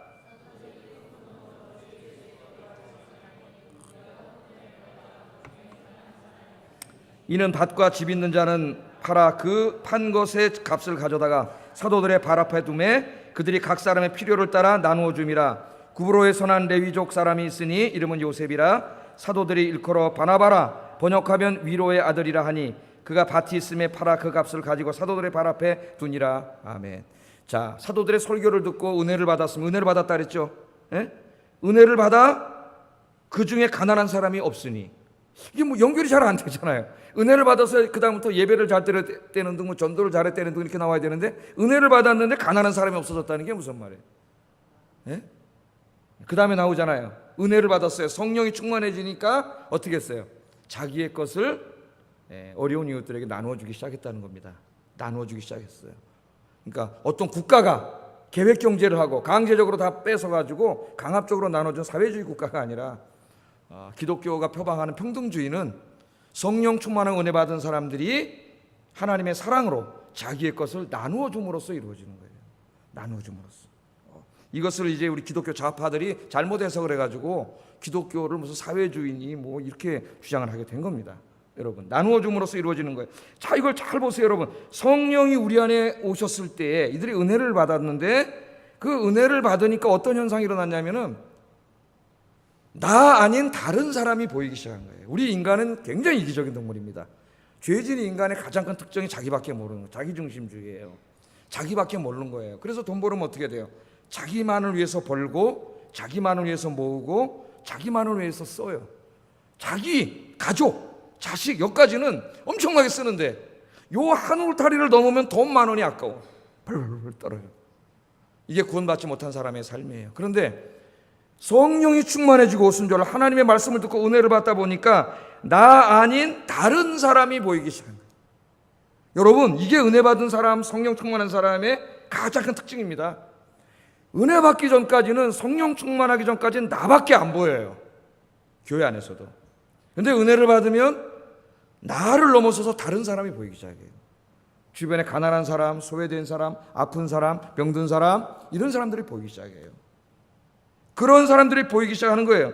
이는 밭과 집 있는 자는 팔아 그 판 것의 값을 가져다가 사도들의 발 앞에 두매 그들이 각 사람의 필요를 따라 나누어 줌이라. 구브로에 선한 레위족 사람이 있으니 이름은 요셉이라. 사도들이 일컬어 바나바라 번역하면 위로의 아들이라 하니 그가 밭이 있음에 팔아 그 값을 가지고 사도들의 발 앞에 두니라. 아멘. 자, 사도들의 설교를 듣고 은혜를 받았으면 은혜를 받았다 그랬죠. 예? 은혜를 받아 그 중에 가난한 사람이 없으니 이게 뭐 연결이 잘 안 되잖아요. 은혜를 받아서 그 다음부터 예배를 잘 때는 등, 뭐 전도를 잘했다는 등 이렇게 나와야 되는데 은혜를 받았는데 가난한 사람이 없어졌다는 게 무슨 말이에요? 예? 그 다음에 나오잖아요. 은혜를 받았어요. 성령이 충만해지니까 어떻게 했어요? 자기의 것을 어려운 이웃들에게 나누어주기 시작했다는 겁니다. 나누어주기 시작했어요. 그러니까 어떤 국가가 계획 경제를 하고 강제적으로 다 뺏어가지고 강압적으로 나눠준 사회주의 국가가 아니라 기독교가 표방하는 평등주의는 성령 충만한 은혜 받은 사람들이 하나님의 사랑으로 자기의 것을 나누어 줌으로써 이루어지는 거예요. 나누어 줌으로써. 이것을 이제 우리 기독교 좌파들이 잘못 해석을 해가지고 기독교를 무슨 사회주의니 뭐 이렇게 주장을 하게 된 겁니다. 여러분, 나누어 줌으로써 이루어지는 거예요. 자, 이걸 잘 보세요, 여러분. 성령이 우리 안에 오셨을 때 이들이 은혜를 받았는데 그 은혜를 받으니까 어떤 현상이 일어났냐면은 나 아닌 다른 사람이 보이기 시작한 거예요. 우리 인간은 굉장히 이기적인 동물입니다. 죄진 인간의 가장 큰 특징이 자기밖에 모르는 거예요. 자기중심주의예요. 자기밖에 모르는 거예요. 그래서 돈 벌으면 어떻게 돼요? 자기만을 위해서 벌고 자기만을 위해서 모으고 자기만을 위해서 써요. 자기, 가족, 자식 여기까지는 엄청나게 쓰는데 요 한 울타리를 넘으면 돈 10,000원이 아까워. 벌벌벌 떨어요. 이게 구원받지 못한 사람의 삶이에요. 그런데 성령이 충만해지고 오순절 하나님의 말씀을 듣고 은혜를 받다 보니까 나 아닌 다른 사람이 보이기 시작합니다. 여러분, 이게 은혜 받은 사람, 성령 충만한 사람의 가장 큰 특징입니다. 은혜 받기 전까지는, 성령 충만하기 전까지는 나밖에 안 보여요. 교회 안에서도. 근데 은혜를 받으면 나를 넘어서서 다른 사람이 보이기 시작해요. 주변에 가난한 사람, 소외된 사람, 아픈 사람, 병든 사람, 이런 사람들이 보이기 시작해요. 그런 사람들이 보이기 시작하는 거예요.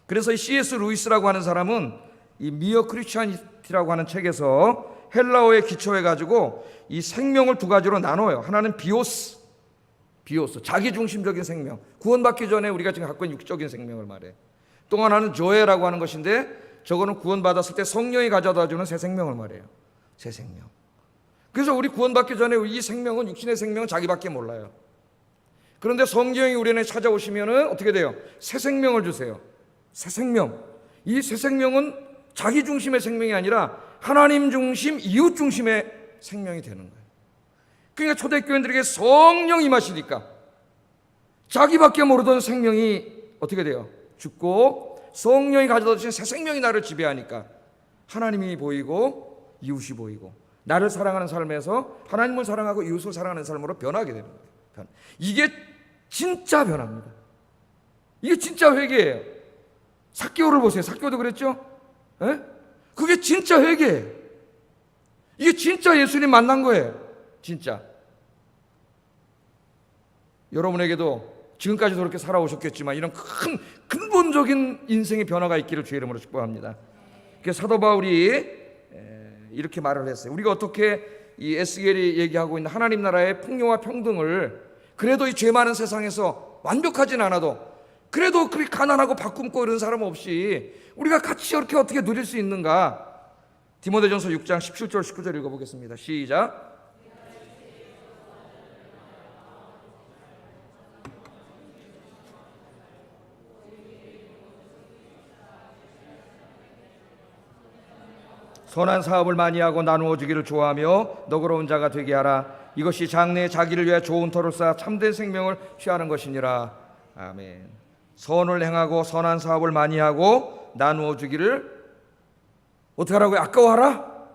그래서 이 C.S. 루이스라고 하는 사람은 이 미어 크리스찬이티라고 하는 책에서 헬라어에 기초해가지고 이 생명을 두 가지로 나눠요. 하나는 비오스, 자기중심적인 생명. 구원받기 전에 우리가 지금 갖고 있는 육적인 생명을 말해. 또 하나는 조에라고 하는 것인데 저거는 구원받았을 때 성령이 가져다주는 새 생명을 말해요. 새 생명. 그래서 우리 구원받기 전에 이 생명은, 육신의 생명은 자기밖에 몰라요. 그런데 성령이 우리 안에 찾아오시면은 어떻게 돼요? 새 생명을 주세요. 새 생명. 이 새 생명은 자기 중심의 생명이 아니라 하나님 중심, 이웃 중심의 생명이 되는 거예요. 그러니까 초대교인들에게 성령이 임하시니까 자기밖에 모르던 생명이 어떻게 돼요? 죽고 성령이 가져다 주신 새 생명이 나를 지배하니까 하나님이 보이고 이웃이 보이고 나를 사랑하는 삶에서 하나님을 사랑하고 이웃을 사랑하는 삶으로 변하게 되는 거예요. 이게 진짜 변합니다. 이게 진짜 회개예요. 삭개오를 보세요. 삭개오도 그랬죠? 예? 그게 진짜 회개예요. 이게 진짜 예수님 만난 거예요. 진짜. 여러분에게도 지금까지도 그렇게 살아오셨겠지만 이런 큰 근본적인 인생의 변화가 있기를 주의 이름으로 축복합니다. 그래서 사도 바울이 이렇게 말을 했어요. 우리가 어떻게 이 에스겔이 얘기하고 있는 하나님 나라의 풍요와 평등을 그래도 이 죄 많은 세상에서 완벽하진 않아도 그래도 그렇게 가난하고 바꿈고 이런 사람 없이 우리가 같이 이렇게 어떻게 누릴 수 있는가? 디모데전서 6장 17절 19절 읽어보겠습니다. 시작. 선한 사업을 많이 하고 나누어 주기를 좋아하며 너그러운 자가 되게 하라. 이것이 장래에 자기를 위해 좋은 터를 쌓아 참된 생명을 취하는 것이니라. 아멘. 선을 행하고 선한 사업을 많이 하고 나누어 주기를 어떻게 하라고요? 아까워하라?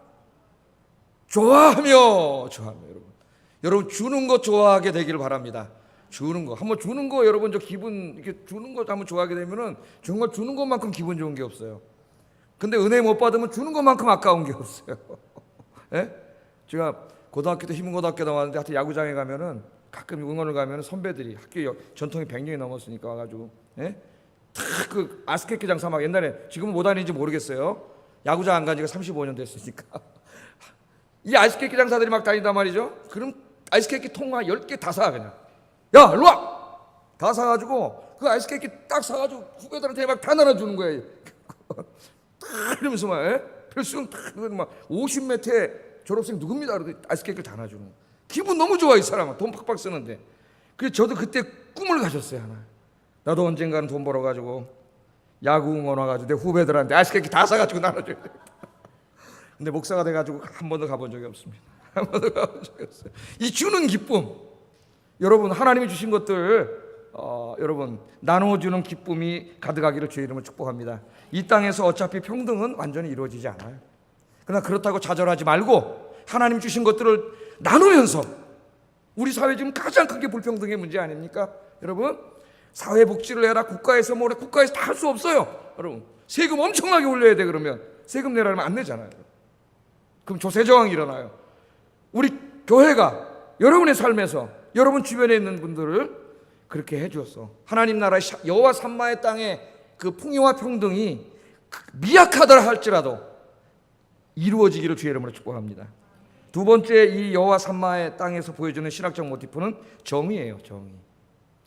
좋아하며 여러분 주는 거 좋아하게 되기를 바랍니다. 주는 거 한번 주는 거 여러분 저 기분 이렇게 주는 거 한번 좋아하게 되면은 정말 주는 것만큼 기분 좋은 게 없어요. 근데 은혜 못 받으면 주는 것만큼 아까운 게 없어요. 예? 제가 고등학교 때 희문고등학교 나왔는데 하여튼 야구장에 가면은 가끔 응원을 가면은 선배들이 학교 전통이 100년이 넘었으니까 와가지고 예? 그 아이스케이크장 사막 옛날에 지금은 못 다니는지 모르겠어요. 야구장 안 간 지가 35년 됐으니까 이 아이스케이크 장사들이 막 다닌단 말이죠. 그럼 아이스케이크 통 한 10개 다 사 그냥. 야 일로 와! 다 사가지고 그 아이스케이크 딱 사가지고 후배들한테 막 다 나눠주는 거예요. 이러면서 막 필승 막 50m 졸업생 누굽니다. 그러더니 아이스케이크를 다 놔주는 거예요. 기분 너무 좋아 이 사람은. 돈 팍팍 쓰는데. 그래서 저도 그때 꿈을 가졌어요 하나. 나도 언젠가는 돈 벌어가지고 야구 응원 와가지고 내 후배들한테 아이스케이크 다 사가지고 나눠줘야 돼. 근데 목사가 돼가지고 한 번도 가본 적이 없습니다. 한 번도 가본 적이 없어요. 이 주는 기쁨, 여러분 하나님이 주신 것들 여러분 나눠주는 기쁨이 가득하기를 주의 이름으로 축복합니다. 이 땅에서 어차피 평등은 완전히 이루어지지 않아요. 그러나 그렇다고 좌절하지 말고 하나님 주신 것들을 나누면서 우리 사회 지금 가장 크게 불평등의 문제 아닙니까? 여러분 사회복지를 해라 국가에서 뭐래 국가에서 다 할 수 없어요. 여러분 세금 엄청나게 올려야 돼. 그러면 세금 내라면 안 내잖아요. 그럼 조세저항이 일어나요. 우리 교회가 여러분의 삶에서 여러분 주변에 있는 분들을 그렇게 해주었어. 하나님 나라의 여호와 산마의 땅에 그 풍요와 평등이 미약하더라 할지라도 이루어지기를 주의 이름으로 축복합니다. 두 번째 이 여호와 산마의 땅에서 보여주는 신학적 모티프는 정의예요.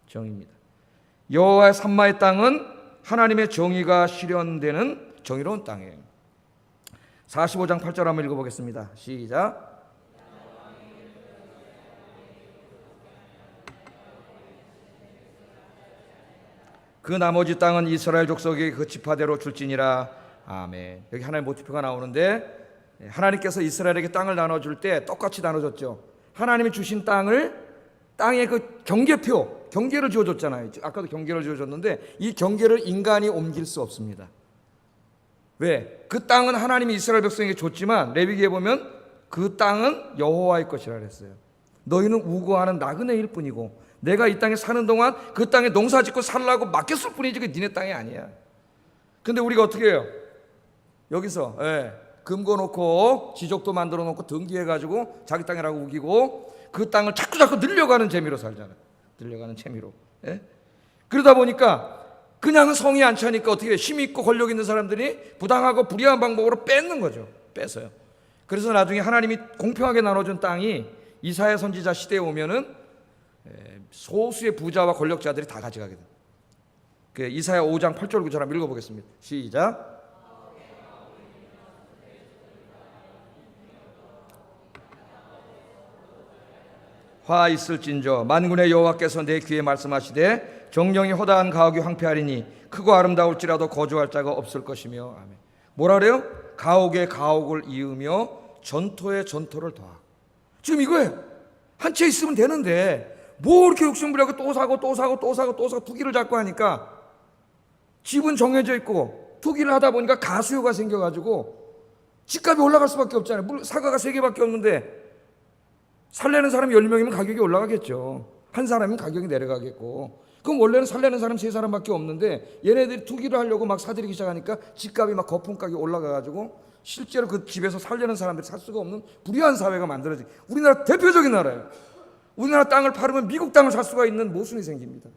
정의입니다. 여호와 산마의 땅은 하나님의 정의가 실현되는 정의로운 땅이에요. 45장 8절 한번 읽어보겠습니다. 시작. 그 나머지 땅은 이스라엘 족속에게 그 지파대로 줄지니라. 아멘. 여기 하나님의 모티프가 나오는데 하나님께서 이스라엘에게 땅을 나눠줄 때 똑같이 나눠줬죠. 하나님이 주신 땅의 그 경계를 지어줬잖아요. 아까도 경계를 지어줬는데 이 경계를 인간이 옮길 수 없습니다. 왜? 그 땅은 하나님이 이스라엘 백성에게 줬지만 레위기에 보면 그 땅은 여호와의 것이라 그랬어요. 너희는 우거하는 나그네일 뿐이고 내가 이 땅에 사는 동안 그 땅에 농사 짓고 살라고 맡겼을 뿐이지 그 니네 땅이 아니야. 근데 우리가 어떻게 해요? 여기서 금고 놓고 지적도 만들어 놓고 등기해가지고 자기 땅이라고 우기고 그 땅을 자꾸 늘려가는 재미로 살잖아요. 늘려가는 재미로. 그러다 보니까 그냥 성이 안 차니까 어떻게 해요? 힘이 있고 권력 있는 사람들이 부당하고 불의한 방법으로 뺏는 거죠. 뺏어요. 그래서 나중에 하나님이 공평하게 나눠준 땅이 이사야 선지자 시대에 오면은 소수의 부자와 권력자들이 다 가져가게 돼요. 그 이사야 5장 8절 9절 한번 읽어보겠습니다. 시작. 화 있을진저 만군의 여호와께서 내 귀에 말씀하시되 정령이 허다한 가옥이 황폐하리니 크고 아름다울지라도 거주할 자가 없을 것이며. 아멘. 뭐라 그래요? 가옥에 가옥을 이으며 전토에 전토를 더하고. 지금 이거예요. 한 채 있으면 되는데 뭐 이렇게 욕심부리하고 또 사고 투기를 자꾸 하니까 집은 정해져 있고 투기를 하다 보니까 가수요가 생겨가지고 집값이 올라갈 수밖에 없잖아요. 사과가 3개밖에 없는데 살려는 사람이 10명이면 가격이 올라가겠죠. 한 사람이면 가격이 내려가겠고. 그럼 원래는 살려는 사람 3사람밖에 없는데 얘네들이 투기를 하려고 막 사들이기 시작하니까 집값이 막 거품 가게 올라가가지고 실제로 그 집에서 살려는 사람들이 살 수가 없는 불의한 사회가 만들어지. 우리나라 대표적인 나라예요. 우리나라 땅을 팔으면 미국 땅을 살 수가 있는 모순이 생깁니다.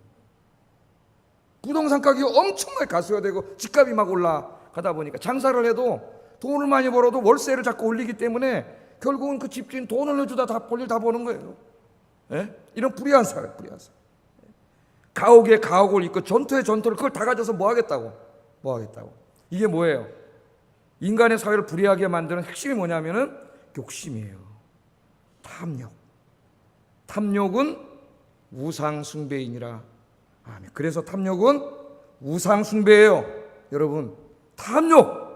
부동산 가격이 엄청나게 가수화되고 집값이 막 올라가다 보니까 장사를 해도 돈을 많이 벌어도 월세를 자꾸 올리기 때문에 결국은 그 집주인 돈을 내주다 다 볼일 다 보는 거예요. 예? 이런 불의한 사회, 불의한 사회. 가옥에 가옥을 입고 전투에 전투를 그걸 다 가져서 뭐 하겠다고? 뭐 하겠다고? 이게 뭐예요? 인간의 사회를 불의하게 만드는 핵심이 뭐냐면은 욕심이에요. 탐욕. 탐욕은 우상 숭배이니라. 아멘. 그래서 탐욕은 우상 숭배예요. 여러분, 탐욕.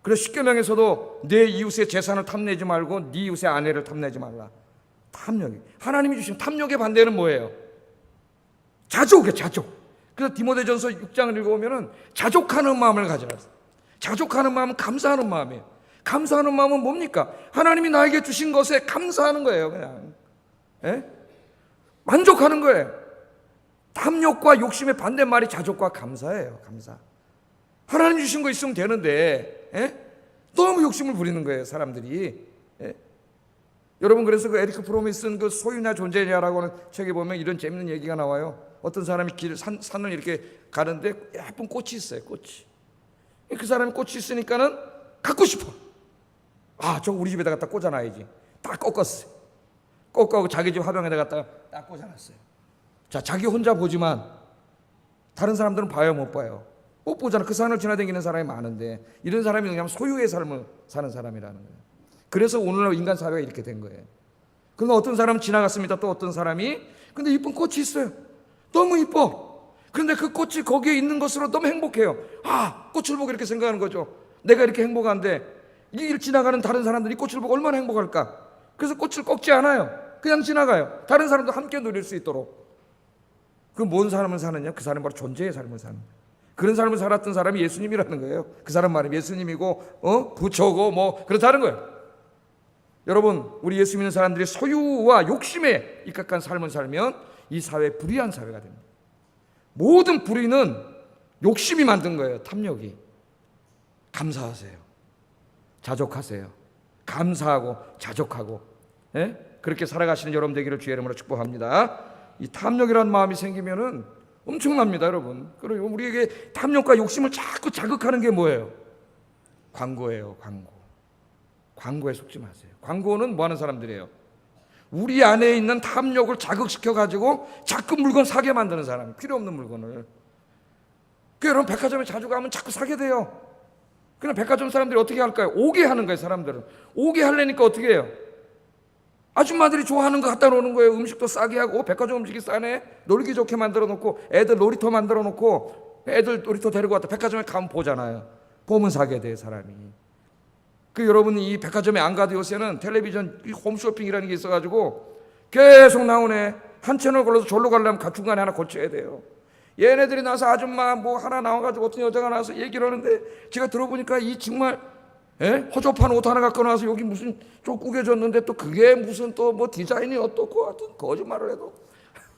그래서 십계명에서도 내 이웃의 재산을 탐내지 말고 네 이웃의 아내를 탐내지 말라. 탐욕이. 하나님이 주신 탐욕의 반대는 뭐예요? 자족이에요. 자족. 그래서 디모데전서 6장을 읽어보면은 자족하는 마음을 가져라. 자족하는 마음은 감사하는 마음이에요. 감사하는 마음은 뭡니까? 하나님이 나에게 주신 것에 감사하는 거예요. 그냥 만족하는 거예요. 탐욕과 욕심의 반대말이 자족과 감사예요. 감사. 하나님 주신 거 있으면 되는데 너무 욕심을 부리는 거예요, 사람들이. 여러분, 그래서 그 에리크 프롬이 쓴 그 소유냐 존재냐라고 하는 책에 보면 이런 재밌는 얘기가 나와요. 어떤 사람이 산을 이렇게 가는데 예쁜 꽃이 있어요. 꽃이. 그 사람이 꽃이 있으니까는 갖고 싶어. 아, 저거 우리 집에다 갖다 꽂아놔야지. 딱 꺾었어요. 꺾고 자기 집 화병에다 갖다가 딱 꽂아놨어요. 자, 자기 혼자 보지만 다른 사람들은 봐요, 못 봐요? 못 보잖아. 그 산을 지나다니는 사람이 많은데 이런 사람이 그냥 소유의 삶을 사는 사람이라는 거예요. 그래서 오늘날 인간 사회가 이렇게 된 거예요. 그런데 어떤 사람은 지나갔습니다. 또 어떤 사람이 근데 이쁜 꽃이 있어요. 너무 이뻐. 그런데 그 꽃이 거기에 있는 것으로 너무 행복해요. 아, 꽃을 보고 이렇게 생각하는 거죠. 내가 이렇게 행복한데 이 길 지나가는 다른 사람들이 꽃을 보고 얼마나 행복할까. 그래서 꽃을 꺾지 않아요. 그냥 지나가요. 다른 사람도 함께 누릴 수 있도록. 그 뭔 삶을 사느냐? 그 사람은 바로 존재의 삶을 사는 거예요. 그런 삶을 살았던 사람이 예수님이라는 거예요. 그 사람 말이 예수님이고 부처고 뭐 그렇다는 거예요. 여러분, 우리 예수 믿는 사람들이 소유와 욕심에 입각한 삶을 살면 이 사회 불의한 사회가 됩니다. 모든 불의는 욕심이 만든 거예요. 탐욕이. 감사하세요. 자족하세요. 감사하고 자족하고 그렇게 살아가시는 여러분 되기를 주의 이름으로 축복합니다. 이 탐욕이라는 마음이 생기면은 엄청납니다, 여러분. 그리고 우리에게 탐욕과 욕심을 자꾸 자극하는 게 뭐예요? 광고예요, 광고. 광고에 속지 마세요. 광고는 뭐 하는 사람들이에요? 우리 안에 있는 탐욕을 자극시켜가지고 자꾸 물건 사게 만드는 사람, 필요 없는 물건을. 그 여러분, 백화점에 자주 가면 자꾸 사게 돼요. 그냥 백화점 사람들이 어떻게 할까요? 오게 하는 거예요, 사람들은. 오게 하려니까 어떻게 해요? 아줌마들이 좋아하는 거 갖다 놓는 거예요. 음식도 싸게 하고, 백화점 음식이 싸네. 놀기 좋게 만들어 놓고, 애들 놀이터 만들어 놓고, 애들 놀이터 데리고 왔다 백화점에 가면 보잖아요. 보면 사게 돼요, 사람이. 그 여러분이 이 백화점에 안 가도 요새는 텔레비전 홈쇼핑이라는 게 있어가지고 계속 나오네. 한 채널 걸러서 절로 가려면 중간에 하나 고쳐야 돼요. 얘네들이 나서 아줌마 뭐 하나 나와가지고 어떤 여자가 나와서 얘기를 하는데 제가 들어보니까 이 정말 허접한 옷 하나 갖고 나와서 여기 무슨 좀 구겨졌는데 또 그게 무슨 또 뭐 디자인이 어떻고 하여튼 거짓말을 해도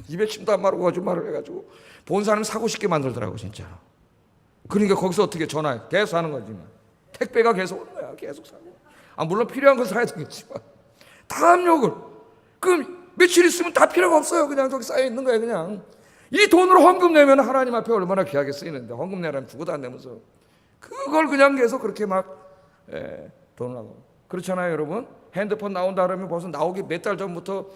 입에 침도 안 마르고 거짓말을 해가지고 본 사람 사고 싶게 만들더라고 진짜로. 그러니까 거기서 어떻게 전화해 계속 하는 거지만 택배가 계속 오는 거야. 계속 사고. 물론 필요한 건 사야 되겠지만 탐욕을 그 며칠 있으면 다 필요가 없어요. 그냥 저기 쌓여 있는 거예요. 그냥 이 돈으로 헌금 내면 하나님 앞에 얼마나 귀하게 쓰이는데 헌금 내라면 죽어도 안 내면서 그걸 그냥 계속 그렇게 막 돈을 하고 그렇잖아요, 여러분. 핸드폰 나온다 그러면 벌써 나오기 몇 달 전부터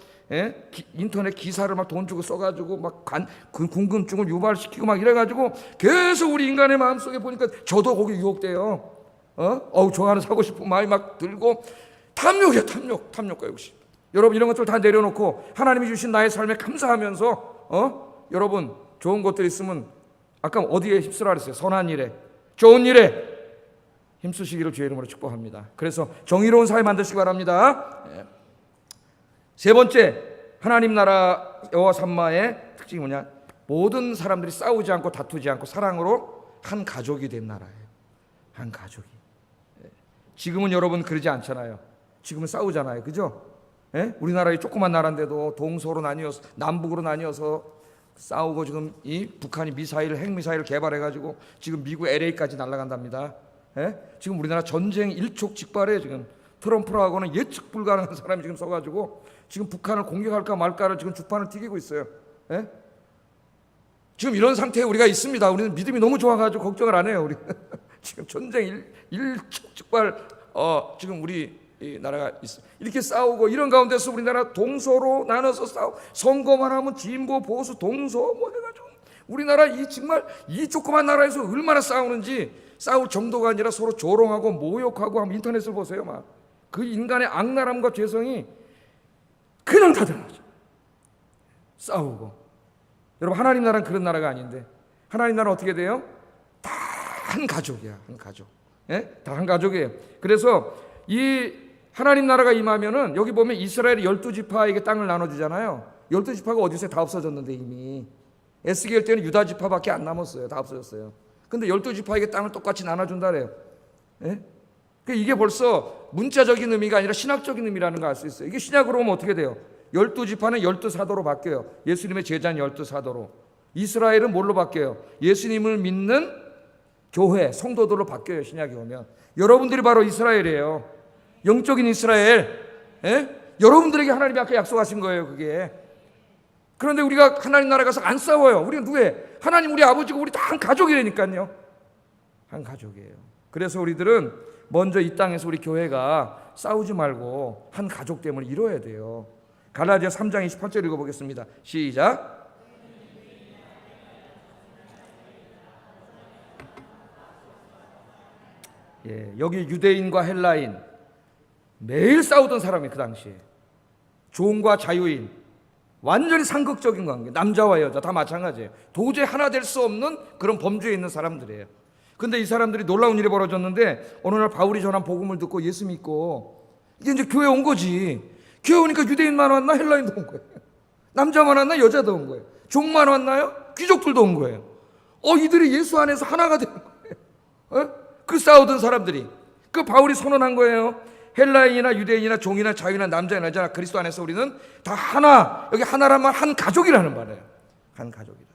인터넷 기사를 막 돈 주고 써가지고 막 궁금증을 유발시키고 막 이래가지고 계속 우리 인간의 마음속에 보니까 저도 거기 유혹돼요. 저 하나 사고 싶은 마음이 막 들고 탐욕이야, 탐욕과 욕심. 여러분 이런 것들 다 내려놓고 하나님이 주신 나의 삶에 감사하면서 여러분 좋은 것들 있으면 아까 어디에 힘쓰라 그랬어요? 선한 일에, 좋은 일에 힘쓰시기를 주의 이름으로 축복합니다. 그래서 정의로운 사회 만드시기 바랍니다. 세 번째, 하나님 나라 여호와 삼마의 특징이 뭐냐? 모든 사람들이 싸우지 않고 다투지 않고 사랑으로 한 가족이 된 나라예요. 한 가족이. 지금은 여러분 그러지 않잖아요. 지금은 싸우잖아요, 그죠? 우리나라의 조그만 나라인데도 동서로 나뉘어서 남북으로 나뉘어서 싸우고 지금 이 북한이 핵미사일을 개발해가지고 지금 미국 LA까지 날아간답니다. 예? 지금 우리나라 전쟁 일촉즉발에 지금 트럼프라고는 예측 불가능한 사람이 지금 써가지고 지금 북한을 공격할까 말까를 지금 주판을 튀기고 있어요. 예? 지금 이런 상태에 우리가 있습니다. 우리는 믿음이 너무 좋아가지고 걱정을 안 해요. 우리 지금 전쟁 일촉즉발 지금 우리 이 나라가 있어. 이렇게 싸우고 이런 가운데서 우리나라 동서로 나눠서 싸우. 선거만 하면 진보 보수 동서 뭐 해가지고 우리나라 이 정말 이 조그만 나라에서 얼마나 싸우는지 싸울 정도가 아니라 서로 조롱하고 모욕하고 한번 인터넷을 보세요. 막 그 인간의 악랄함과 죄성이 그냥 다 드러나죠. 싸우고. 여러분 하나님 나라는 그런 나라가 아닌데 하나님 나라는 어떻게 돼요? 다 한 가족이야. 한 가족. 예? 다 한 가족이에요. 그래서 이 하나님 나라가 임하면은 여기 보면 이스라엘이 12지파에게 땅을 나눠주잖아요. 12지파가 어디서 다 없어졌는데 이미 에스겔 때는 유다 지파밖에 안 남았어요. 다 없어졌어요. 근데 12지파에게 땅을 똑같이 나눠준다 그래요. 예? 이게 벌써 문자적인 의미가 아니라 신학적인 의미라는 걸 알 수 있어요. 이게 신약으로 오면 어떻게 돼요? 12지파는 12사도로 바뀌어요. 예수님의 제자는 12사도로. 이스라엘은 뭘로 바뀌어요? 예수님을 믿는 교회, 성도들로 바뀌어요. 신약이 오면. 여러분들이 바로 이스라엘이에요. 영적인 이스라엘. 예? 여러분들에게 하나님이 아까 약속하신 거예요. 그게. 그런데 우리가 하나님 나라 가서 안 싸워요. 우리가 누구예요? 하나님 우리 아버지고 우리 다 한 가족이라니까요. 한 가족이에요. 그래서 우리들은 먼저 이 땅에서 우리 교회가 싸우지 말고 한 가족 때문에 이뤄야 돼요. 갈라디아 3장 28절 읽어보겠습니다. 시작. 예, 여기 유대인과 헬라인 매일 싸우던 사람이 그 당시에 종과 자유인 완전히 상극적인 관계, 남자와 여자 다 마찬가지예요. 도저히 하나 될 수 없는 그런 범주에 있는 사람들이에요. 근데 이 사람들이 놀라운 일이 벌어졌는데 어느 날 바울이 전한 복음을 듣고 예수 믿고 이게 이제 교회 온 거지. 교회 오니까 유대인만 왔나 헬라인도 온 거예요. 남자만 왔나 여자도 온 거예요. 종만 왔나요? 귀족들도 온 거예요. 이들이 예수 안에서 하나가 되는 거예요. 그 싸우던 사람들이 그 바울이 선언한 거예요. 헬라인이나 유대인이나 종이나 자유나 남자나 여자나 그리스도 안에서 우리는 다 하나. 여기 하나란 말 한 가족이라는 말이에요. 한 가족이다.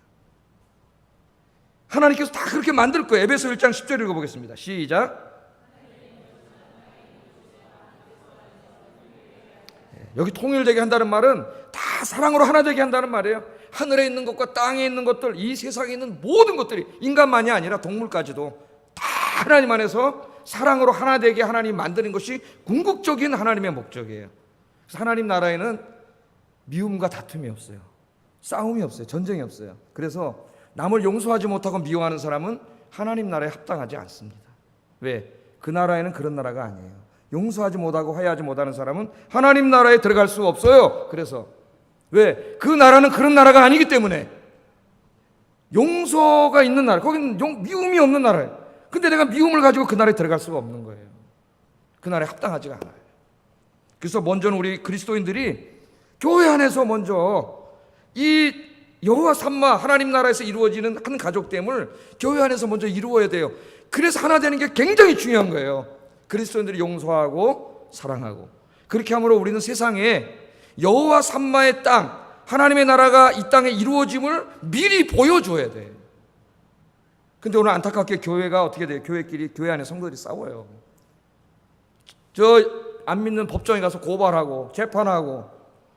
하나님께서 다 그렇게 만들 거예요. 에베소 1장 10절 읽어보겠습니다. 시작. 여기 통일되게 한다는 말은 다 사랑으로 하나 되게 한다는 말이에요. 하늘에 있는 것과 땅에 있는 것들, 이 세상에 있는 모든 것들이 인간만이 아니라 동물까지도 다 하나님 안에서 사랑으로 하나 되게 하나님 만드는 것이 궁극적인 하나님의 목적이에요. 그래서 하나님 나라에는 미움과 다툼이 없어요. 싸움이 없어요. 전쟁이 없어요. 그래서 남을 용서하지 못하고 미워하는 사람은 하나님 나라에 합당하지 않습니다. 왜? 그 나라에는 그런 나라가 아니에요. 용서하지 못하고 화해하지 못하는 사람은 하나님 나라에 들어갈 수 없어요. 그래서 왜? 그 나라는 그런 나라가 아니기 때문에. 용서가 있는 나라, 거기는 미움이 없는 나라예요. 근데 내가 미움을 가지고 그 나라에 들어갈 수가 없는 거예요. 그 나라에 합당하지가 않아요. 그래서 먼저는 우리 그리스도인들이 교회 안에서 먼저 이 여호와 삼마 하나님 나라에서 이루어지는 한 가족됨을 교회 안에서 먼저 이루어야 돼요. 그래서 하나 되는 게 굉장히 중요한 거예요. 그리스도인들이 용서하고 사랑하고 그렇게 함으로 우리는 세상에 여호와 삼마의 땅 하나님의 나라가 이 땅에 이루어짐을 미리 보여줘야 돼. 근데 오늘 안타깝게 교회가 어떻게 돼요? 교회 안에 성도들이 싸워요. 안 믿는 법정에 가서 고발하고 재판하고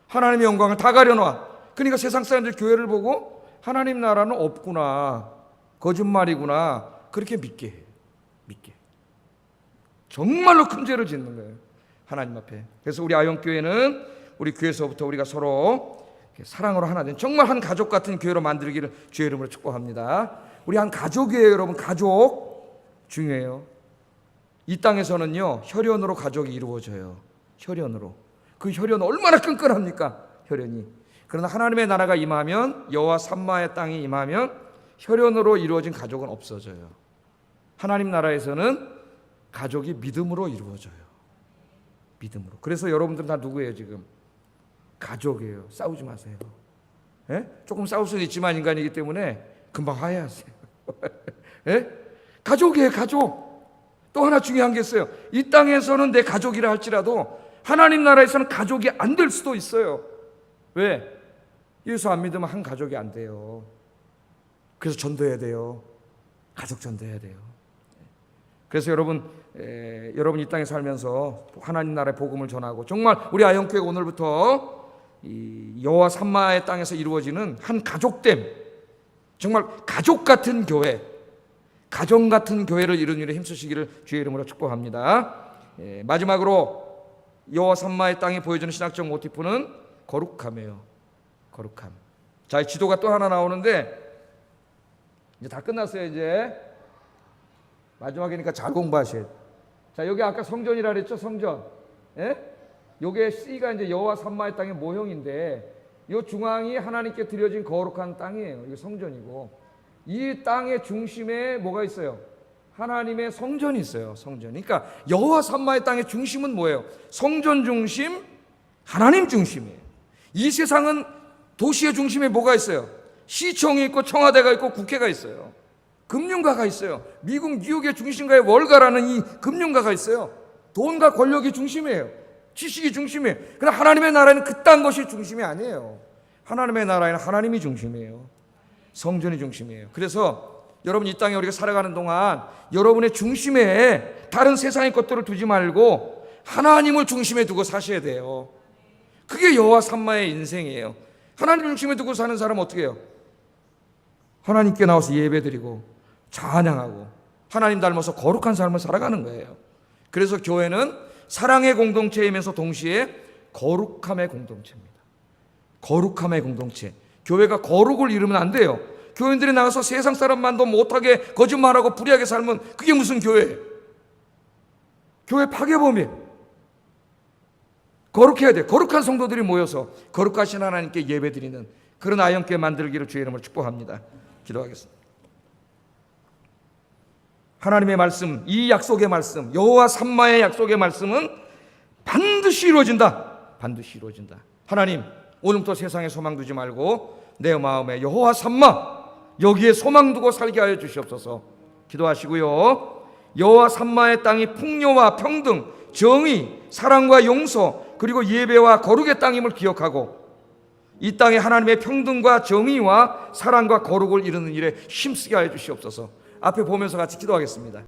하나님의 영광을 다 가려놔. 그러니까 세상 사람들 교회를 보고 하나님 나라는 없구나, 거짓말이구나 그렇게 믿게. 정말로 큰 죄를 짓는 거예요, 하나님 앞에. 그래서 우리 아영교회는 우리 교회에서부터 우리가 서로 사랑으로 하나 된 정말 한 가족 같은 교회로 만들기를 주의 이름으로 축복합니다. 우리 한 가족이에요, 여러분. 가족 중요해요. 이 땅에서는요 혈연으로 가족이 이루어져요. 혈연으로. 그 혈연 얼마나 끈끈합니까? 혈연이. 그러나 하나님의 나라가 임하면, 여호와 삼마의 땅이 임하면 혈연으로 이루어진 가족은 없어져요. 하나님 나라에서는 가족이 믿음으로 이루어져요. 믿음으로. 그래서 여러분들은 다 누구예요 지금? 가족이에요. 싸우지 마세요. 예? 조금 싸울 수는 있지만 인간이기 때문에 금방 화해하세요. 예? 가족이에요, 가족. 또 하나 중요한 게 있어요. 이 땅에서는 내 가족이라 할지라도 하나님 나라에서는 가족이 안 될 수도 있어요. 왜? 예수 안 믿으면 한 가족이 안 돼요. 그래서 전도해야 돼요. 가족 전도해야 돼요. 그래서 여러분 이 땅에 살면서 하나님 나라의 복음을 전하고, 정말 우리 아영교회가 오늘부터 이 여호와 삼마의 땅에서 이루어지는 한 가족됨, 정말 가족 같은 교회, 가정 같은 교회를 이루는 일에 힘쓰시기를 주의 이름으로 축복합니다. 마지막으로 여호와 삼마의 땅이 보여주는 신학적 모티프는 거룩함이에요. 거룩함. 자, 지도가 또 하나 나오는데 이제 다 끝났어요. 이제 마지막이니까 잘 공부하셔야 돼요. 자, 여기 아까 성전이라 그랬죠? 성전. 예? 요게 C가 이제 여호와 삼마의 땅의 모형인데, 요 중앙이 하나님께 드려진 거룩한 땅이에요. 이게 성전이고, 이 땅의 중심에 뭐가 있어요? 하나님의 성전이 있어요. 성전. 그러니까 여호와 삼마의 땅의 중심은 뭐예요? 성전 중심, 하나님 중심이에요. 이 세상은 도시의 중심에 뭐가 있어요? 시청이 있고 청와대가 있고 국회가 있어요. 금융가가 있어요. 미국 뉴욕의 중심가에 월가라는 이 금융가가 있어요. 돈과 권력이 중심이에요. 지식이 중심이에요. 그러나 하나님의 나라에는 그딴 것이 중심이 아니에요. 하나님의 나라에는 하나님이 중심이에요. 성전이 중심이에요. 그래서 여러분, 이 땅에 우리가 살아가는 동안 여러분의 중심에 다른 세상의 것들을 두지 말고 하나님을 중심에 두고 사셔야 돼요. 그게 여호와 삼마의 인생이에요. 하나님 중심에 두고 사는 사람은 어떻게 해요? 하나님께 나와서 예배드리고 찬양하고 하나님 닮아서 거룩한 삶을 살아가는 거예요. 그래서 교회는 사랑의 공동체이면서 동시에 거룩함의 공동체입니다. 거룩함의 공동체. 교회가 거룩을 이루면 안 돼요. 교인들이 나가서 세상 사람만도 못하게 거짓말하고 불의하게 살면 그게 무슨 교회예요? 교회 파괴범이에요. 거룩해야 돼. 거룩한 성도들이 모여서 거룩하신 하나님께 예배드리는 그런 아영교회 만들기를 주의 이름으로 축복합니다. 기도하겠습니다. 하나님의 말씀, 이 약속의 말씀, 여호와 삼마의 약속의 말씀은 반드시 이루어진다. 반드시 이루어진다. 하나님, 오늘부터 세상에 소망 두지 말고 내 마음에 여호와 삼마, 여기에 소망 두고 살게 하여 주시옵소서. 기도하시고요. 여호와 삼마의 땅이 풍요와 평등, 정의, 사랑과 용서, 그리고 예배와 거룩의 땅임을 기억하고 이 땅에 하나님의 평등과 정의와 사랑과 거룩을 이루는 일에 힘쓰게 하여 주시옵소서. 앞에 보면서 같이 기도하겠습니다.